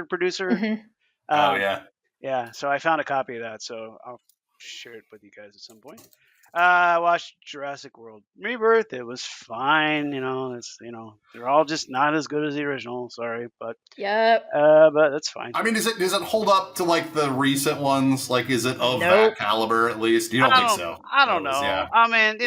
producer.
Mm-hmm.
Yeah, so I found a copy of that, so I'll share it with you guys at some point. I watched Jurassic World Rebirth. It was fine, they're all just not as good as the original. Sorry, but but that's fine.
I mean, does it hold up to like the recent ones? Like, is it of that caliber at least? You don't think so?
I don't know. Yeah. I mean,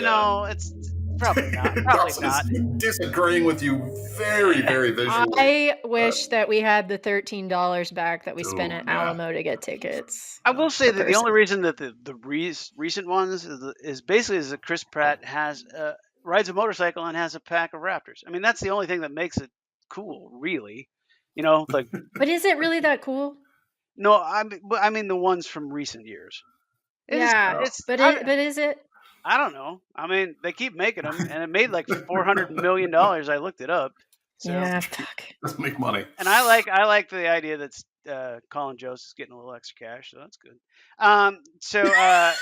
it's probably not. Probably not.
Disagreeing with you very, very visually.
I wish that we had the $13 back that we spent at Alamo to get tickets.
I will say that the only reason that the recent ones is basically that Chris Pratt rides a motorcycle and has a pack of Raptors. I mean, that's the only thing that makes it cool, really. Like.
But is it really that cool?
No, I mean the ones from recent years.
But is it?
I don't know. I mean, they keep making them, and it made like $400 million. I looked it up. So.
Yeah, fuck.
Let's make money.
And I like the idea that Colin Jost is getting a little extra cash, so that's good. So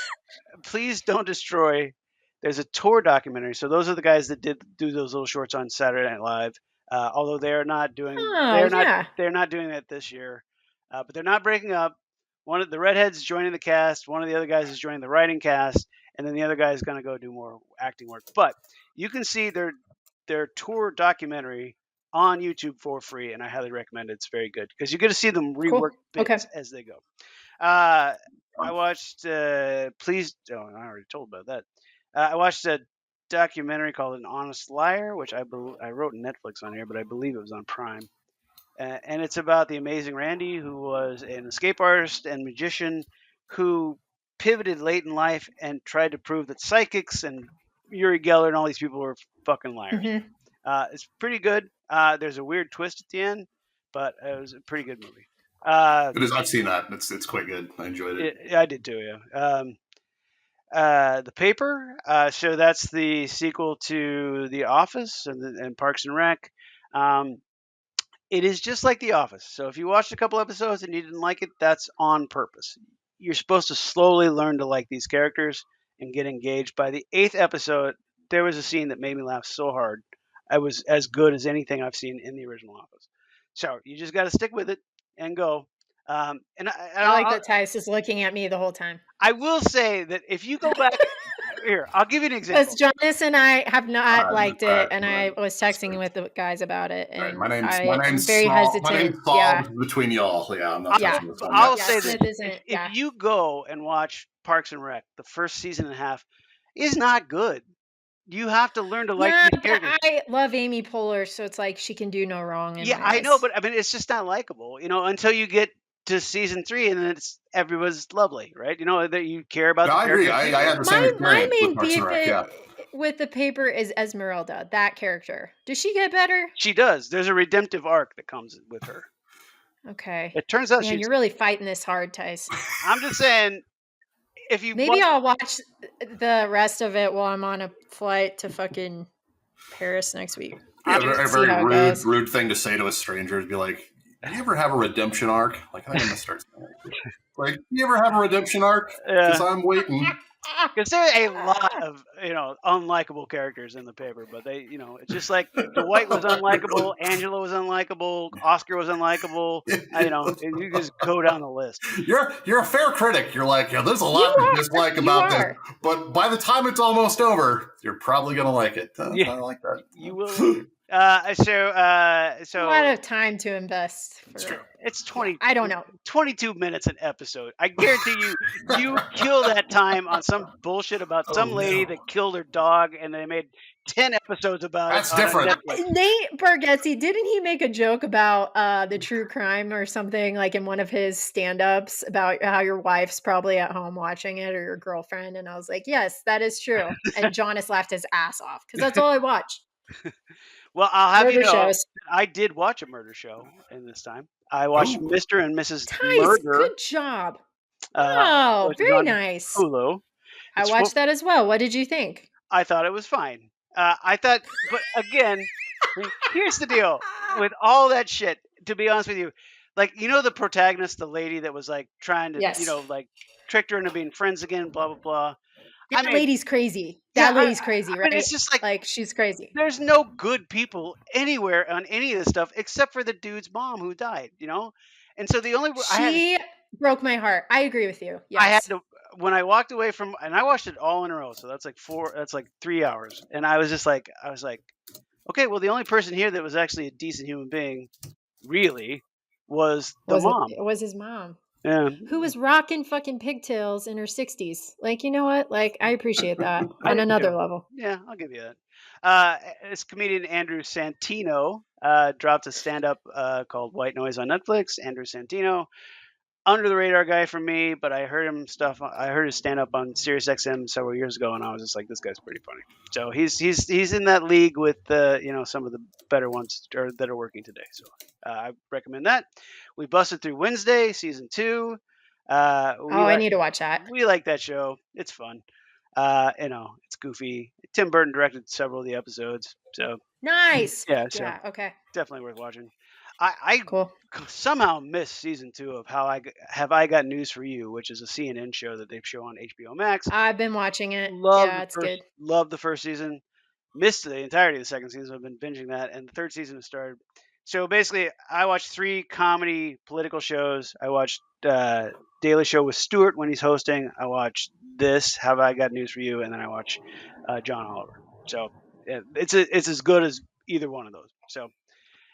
Please Don't Destroy. There's a tour documentary. So those are the guys that did do those little shorts on Saturday Night Live. Although they're not doing they're not doing that this year. But they're not breaking up. One of the redheads is joining the cast. One of the other guys is joining the writing cast. And then the other guy is going to go do more acting work. But you can see their tour documentary on YouTube for free, and I highly recommend it. It's very good because you get to see them rework bits as they go. I watched I already told about that. I watched a documentary called An Honest Liar, which I wrote Netflix on here, but I believe it was on Prime. And it's about the amazing Randy, who was an escape artist and magician who pivoted late in life and tried to prove that psychics and Uri Geller and all these people were fucking liars. Mm-hmm. It's pretty good. There's a weird twist at the end, but it was a pretty good movie.
It is. I've seen that. It's quite good. I enjoyed it.
I did too. Yeah. The Paper. So that's the sequel to The Office and Parks and Rec. It is just like The Office. So if you watched a couple episodes and you didn't like it, that's on purpose. You're supposed to slowly learn to like these characters and get engaged. By the 8th episode, there was a scene that made me laugh so hard. I was as good as anything I've seen in the original Office. So you just got to stick with it and go.
I like that Tyson is looking at me the whole time.
I will say that if you go back here, I'll give you an example.
Because Jonas and I have not liked it, and I was texting with the guys about it. And
my name's
very hesitant.
My name's solved between y'all. Yeah, I'm not touching this one.
I'll say that if you go and watch Parks and Rec, the first season and a half is not good. You have to learn to like these characters.
I love Amy Poehler, so it's like she can do no wrong.
I know, but I mean, it's just not likable, until you get to season 3, and then everyone's lovely, right? That you care about.
I agree. I had the same experience
my main beef with The Paper is Esmeralda, that character. Does she get better?
She does. There's a redemptive arc that comes with her.
Okay.
It turns out
you're really fighting this hard, Tyson.
I'm just saying, if you
I'll watch the rest of it while I'm on a flight to fucking Paris next week.
Yeah, a very rude thing to say to a stranger is be like, "Do you ever have a redemption arc?" Like, I'm gonna start saying it. Like, you ever have a redemption arc? Because I'm waiting.
Because there are a lot of unlikable characters in The Paper, but they it's just like Dwight was unlikable, Angela was unlikable, Oscar was unlikable. You just go down the list.
You're a fair critic. You're like, there's a lot to dislike about this, but by the time it's almost over, you're probably gonna like it. I like that.
You will. So
a lot of time to invest.
It's true.
It's 20.
I don't know.
22 minutes an episode. I guarantee you kill that time on some bullshit about some lady that killed her dog, and they made 10 episodes about
it. That's different.
Nate Bargatze, didn't he make a joke about the true crime or something, like in one of his stand-ups, about how your wife's probably at home watching it, or your girlfriend? And I was like, yes, that is true. And Jonas laughed his ass off because that's all I watch.
Well, I'll have you know, I did watch a murder show in this time. I watched Mr. and Mrs. Murder.
Good job. Oh, very nice.
Hulu.
I watched that as well. What did you think?
I thought it was fine. But again, here's the deal with all that shit. To be honest with you, like the protagonist, the lady that was like trying to, like tricked her into being friends again. Blah blah blah.
That lady's crazy. That lady's crazy, right?
It's just
like she's crazy.
There's no good people anywhere on any of this stuff except for the dude's mom who died, And so the only
she broke my heart. I agree with you. Yes.
I had to when I walked away from, and I watched it all in a row. So that's like 3 hours, and I was like, okay, well, the only person here that was actually a decent human being, really, was the mom.
It was his mom.
Yeah.
Who was rocking fucking pigtails in her 60s. Like, you know what? Like, I appreciate that on another level.
Yeah, I'll give you that. This comedian Andrew Santino dropped a stand-up called White Noise on Netflix. Andrew Santino, under the radar guy for me, but I heard his stand-up on Sirius XM several years ago, and I was just like, this guy's pretty funny. So he's in that league with some of the better ones that are working today. So I recommend that. We busted through Wednesday, season 2. I
need to watch that.
We like that show. It's fun. It's goofy. Tim Burton directed several of the episodes. So
nice.
Yeah.
Okay.
Definitely worth watching. I
cool.
somehow missed season 2 of I Got News for You, which is a CNN show that they show on HBO Max.
I've been watching it. It's good.
Love the first season. Missed the entirety of the second season. I've been binging that, and the third season has started. So basically, I watched 3 comedy political shows. I watched Daily Show with Stewart when he's hosting. I watched this, Have I Got News for You, and then I watch John Oliver. So it's as good as either one of those. So,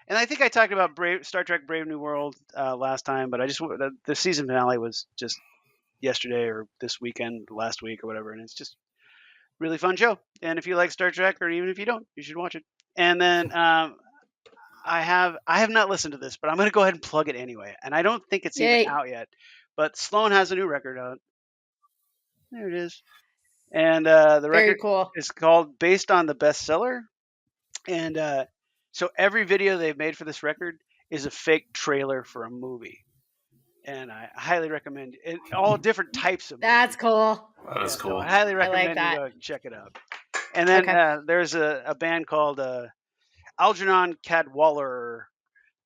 and I think I talked about Star Trek Brave New World last time, but the season finale was just yesterday or this weekend, last week or whatever, and it's just a really fun show. And if you like Star Trek, or even if you don't, you should watch it. And then I have not listened to this, but I'm going to go ahead and plug it anyway. And I don't think it's even out yet. But Sloan has a new record out. There it is. And the record is called Based on the Bestseller. And so every video they've made for this record is a fake trailer for a movie. And I highly recommend it. All different types of movies.
That's cool.
That is cool.
So I highly recommend
that.
you go check it out. And then there's a band called Algernon Cadwallader,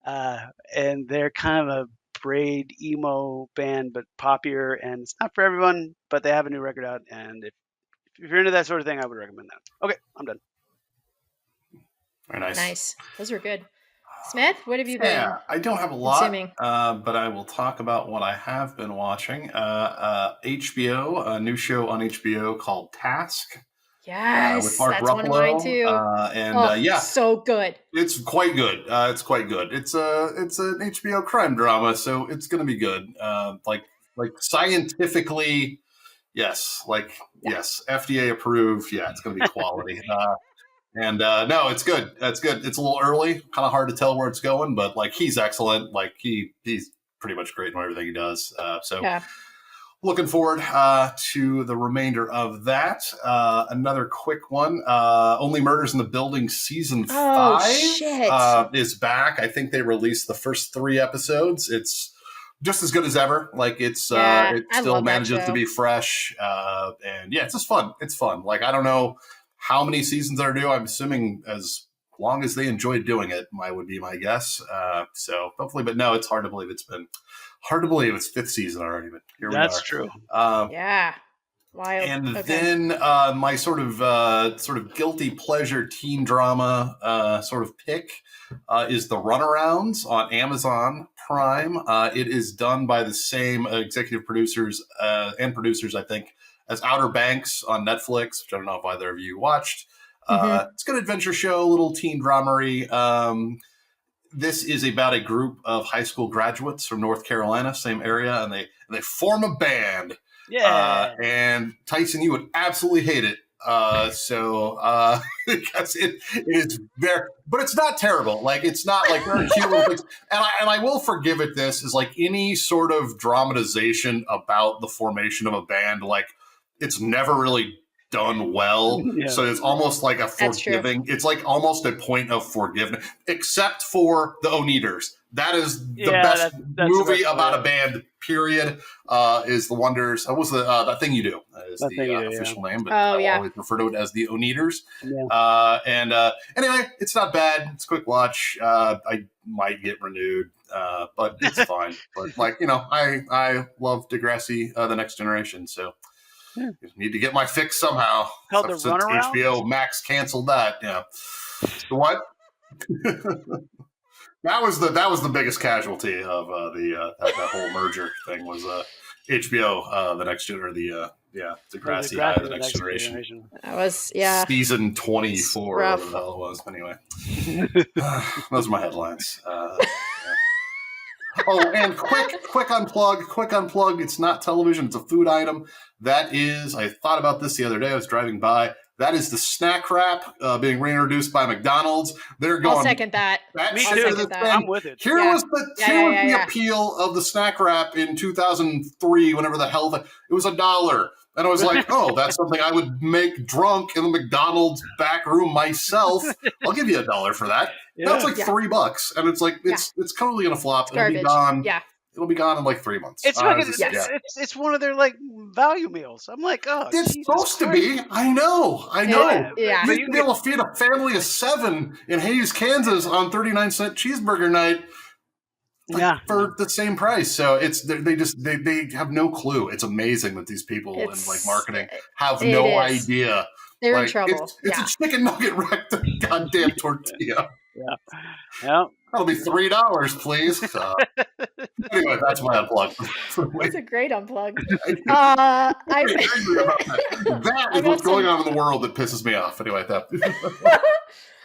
and they're kind of a braid emo band, but poppier, and it's not for everyone, but they have a new record out, and if you're into that sort of thing, I would recommend that. Okay, I'm done.
Very nice.
Nice. Those are good. Smith, what have you been?
Yeah, I don't have a lot, but I will talk about what I have been watching. HBO, a new show on HBO called Task.
Yes,
with Mark
that's
Ruffalo,
one of mine too.
Yeah,
so good.
It's quite good. It's quite good. It's an HBO crime drama, so it's going to be good. Like scientifically, yes. Yes, FDA approved. Yeah, it's going to be quality. No, it's good. It's good. It's a little early, kind of hard to tell where it's going, but like he's excellent. Like he's pretty much great in everything he does. Looking forward to the remainder of that. Another quick one. Only Murders in the Building season 5 is back. I think they released the first 3 episodes. It's just as good as ever. Like it still manages to be fresh. And yeah, it's just fun. It's fun. Like I don't know how many seasons are due. I'm assuming as long as they enjoy doing it, would be my guess. So hopefully, but no, it's hard to believe it's 5th season already. But here we are.
That's true.
Yeah. Wild.
And then my sort of guilty pleasure teen drama sort of pick is The Runarounds on Amazon Prime. It is done by the same executive producers and producers, I think, as Outer Banks on Netflix, which I don't know if either of you watched. It's a good adventure show, a little teen dramery. This is about a group of high school graduates from North Carolina, same area, and they form a band.
Yeah.
And Tyson, you would absolutely hate it. Because it is very, but it's not terrible. Like it's not like very cute little things. And I will forgive it. This is like any sort of dramatization about the formation of a band. Like it's never really done well. Yeah. So it's almost like a forgiving. It's like almost a point of forgiveness, except for the Oneaters. That is the best movie about a band, period, is The Wonders. What was That Thing You Do is the official name, but I always refer to it as the Oneaters. Yeah. Anyway, it's not bad. It's a quick watch. I might get renewed, but it's fine. But I love Degrassi, The Next Generation, so need to get my fix somehow.
Since
HBO Max canceled that. Yeah. The what? That was the biggest casualty of that whole merger thing was HBO The Next Gen or Degrassi The Next Generation.
That was
season 24 whatever the hell it was. Anyway, those are my headlines. Oh, and quick unplug. It's not television. It's a food item. That is, I thought about this the other day. I was driving by. That is the snack wrap being reintroduced by McDonald's. They're going.
I'll second that.
Me too. I'm with it.
Here was the appeal of the snack wrap in 2003. Whenever the hell it was $1. And I was like, oh, that's something I would make drunk in the McDonald's back room myself. I'll give you $1 for that. Yeah. That's like $3. And it's like, it's totally going to flop. It'll be gone. Yeah. It'll be gone in like 3 months.
It's one of their like value meals. I'm like, oh,
it's supposed to be. I know.
Yeah.
You'd be able to feed a family of 7 in Hayes, Kansas on 39-cent cheeseburger night. For the same price. So they have no clue. It's amazing that these people in like marketing have no idea.
They're in trouble.
It's a chicken nugget wrapped in a goddamn tortilla.
Yeah.
That'll be $3, please. Anyway, that's my unplug.
That's a great unplug.
That is what's going on in the world that pisses me off. Anyway,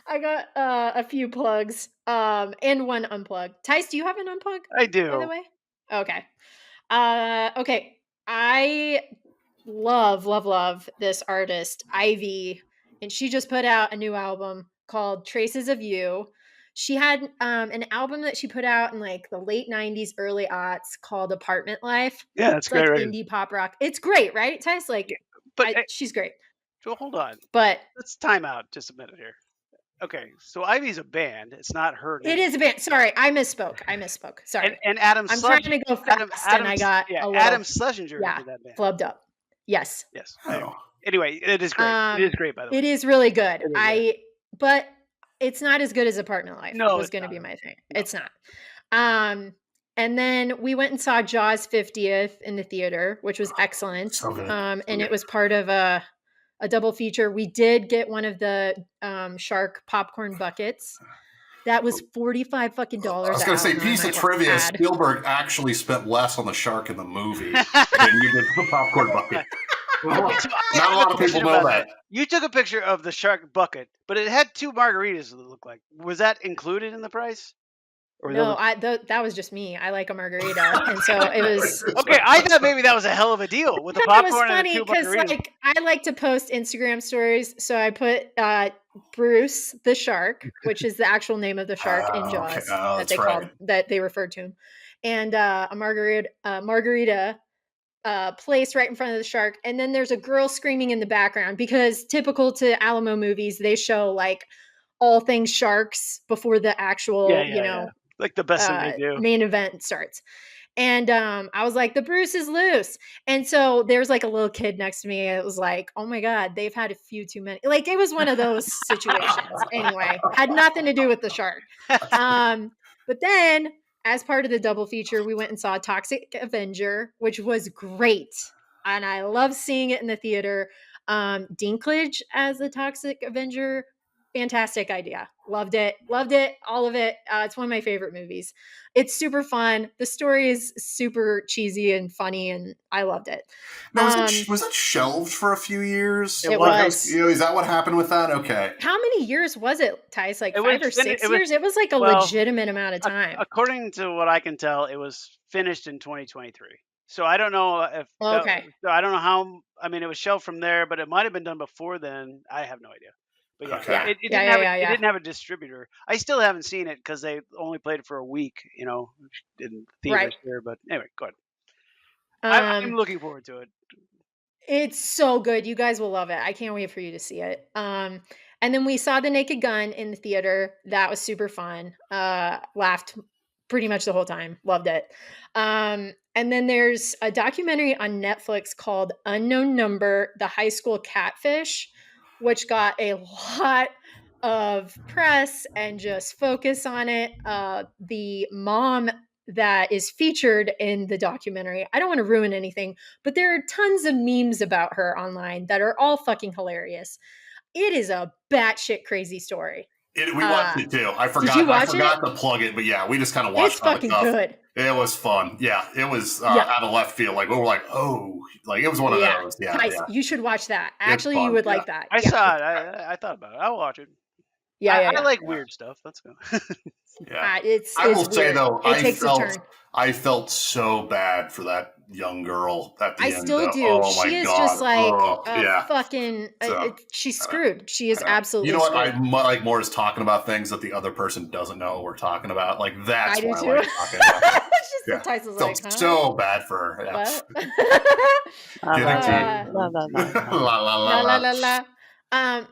I got a few plugs and one unplug. Tice, do you have an unplug?
I do.
By the way? Okay. Okay. I love this artist, Ivy, and she just put out a new album called Traces of You. She had an album that she put out in like the late 90s, early aughts called Apartment Life.
Yeah, that's great.
Like indie pop rock. It's great, right, Tice? Like, she's great.
Well, hold on.
But
let's time out just a minute here. okay, so Ivy's a band. It's not her name.
It is a band. Sorry, I misspoke. Sorry.
And Adam
I'm
Sledge,
trying to go fast, and I got a little
Adam Schlesinger did that band.
flubbed up. Yes.
Yes.
Oh.
Anyway, it is great. It is great, by the way.
It is really good.
Is,
but it's not as good as A Partner Life.
No,
was going to be my thing.
No.
It's not. And then we went and saw Jaws 50th in the theater, which was excellent.
So good.
And it was part of a double feature. We did get one of the shark popcorn buckets. That was $45 fucking. I
was going to say, piece of trivia: Spielberg actually spent less on the shark in the movie than you did the popcorn bucket. Not a lot of people know that.
You took a picture of the shark bucket, but it had 2 margaritas that looked like. Was that included in the price?
Or no, that was just me. I like a margarita, and so it was.
Okay, I thought maybe that was a hell of a deal with the popcorn and the 2 margaritas. It was funny because,
I like to post Instagram stories, so I put Bruce the shark, which is the actual name of the shark in Jaws that they referred to him, and a margarita placed right in front of the shark, and then there's a girl screaming in the background because typical to Alamo movies, they show like all things sharks before the actual
like the best thing they do.
Main event starts. And I was like, the Bruce is loose. And so there's like a little kid next to me. It was like, oh my God, they've had a few too many. Like it was one of those situations. Anyway, had nothing to do with the shark. But then as part of the double feature, we went and saw Toxic Avenger, which was great. And I love seeing it in the theater. Dinklage as the Toxic Avenger. Fantastic idea. Loved it. All of it. It's one of my favorite movies. It's super fun. The story is super cheesy and funny, and I loved it.
Now, was it shelved for a few years?
It was.
Is that what happened with that? Okay.
How many years was it, Tyson? Like 5 or 6 years? It was like a legitimate amount of time.
According to what I can tell, it was finished in 2023. So I don't know if.
Okay.
I don't know how. I mean, it was shelved from there, but it might have been done before then. I have no idea. But it didn't have a distributor. I still haven't seen it because they only played it for a week, in theaters here. But anyway, go ahead. I'm looking forward to it.
It's so good. You guys will love it. I can't wait for you to see it. And then we saw The Naked Gun in the theater. That was super fun. Laughed pretty much the whole time. Loved it. And then there's a documentary on Netflix called Unknown Number: The High School Catfish, which got a lot of press and just focus on it. The mom that is featured in the documentary, I don't want to ruin anything, but there are tons of memes about her online that are all fucking hilarious. It is a batshit crazy story.
We watched it too. I forgot to plug it, but yeah, we just kind of watched it.
It's fucking good.
It was fun. Yeah, it was out of left field. Like we were like, oh, like it was one of those. Yeah,
nice. You should watch that. Actually, you would like that.
I saw it. I thought about it. I'll watch it. I like weird stuff. Let's go.
I will say though, I felt so bad for that young girl at the end.
I still do.
Oh,
she is
God.
just like fucking. She's screwed. She is absolutely.
You know what?
Screwed.
I like more is talking about things that the other person doesn't know we're talking about. Like that's
I do
what
too.
I like talking about.
Just Tyson's
felt
like, huh?
so bad for her. Yeah.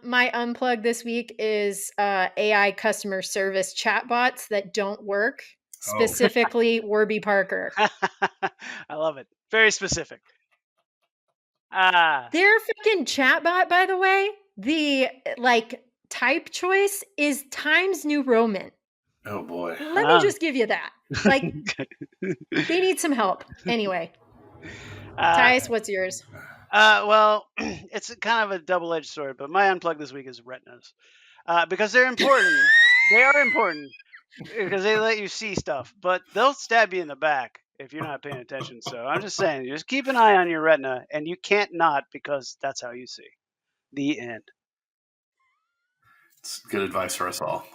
My unplug this week is AI customer service chatbots that don't work, specifically Warby Parker.
I love it. Very specific.
Their freaking chatbot, by the way, the type choice is Times New Roman.
Oh boy.
Let me just give you that. Like they need some help. Anyway. Tyson, what's yours?
Well, it's kind of a double-edged sword, but my unplug this week is retinas. Because they're important. They are important because they let you see stuff, but they'll stab you in the back if you're not paying attention. So I'm just saying, just keep an eye on your retina, and you can't not because that's how you see. The end.
It's good advice for us all.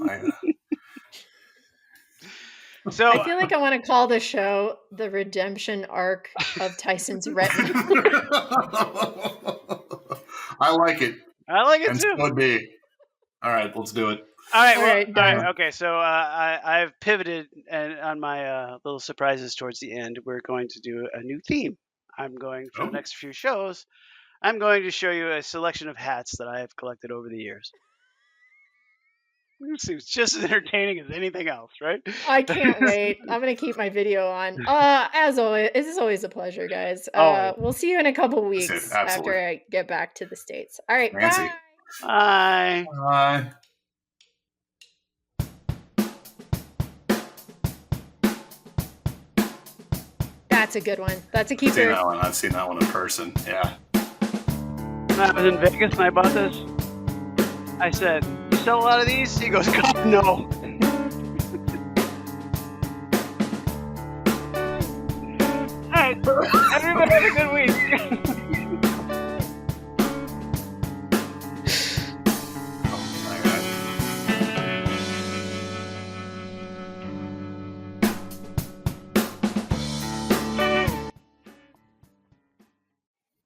So
I feel like I want to call the show the redemption arc of Tyson's retina.
I like it.
I like it
and
too.
So would be. All right, let's do it.
All right. Okay. So I've pivoted and on my little surprises towards the end. We're going to do a new theme. I'm going for the next few shows. I'm going to show you a selection of hats that I have collected over the years. Seems just as entertaining as anything else, right?
I can't wait. I'm gonna keep my video on. As always, this is always a pleasure, guys.
Always.
We'll see you in a couple weeks
Absolutely.
after I get back to the States. All right,
Nancy.
bye.
Bye.
Bye.
That's a good one. That's a keeper.
I've seen that one in person. Yeah.
When I was in Vegas and I bought this, I said, "You sell a lot of these?" He goes, "God, no." All right, everybody have a good week.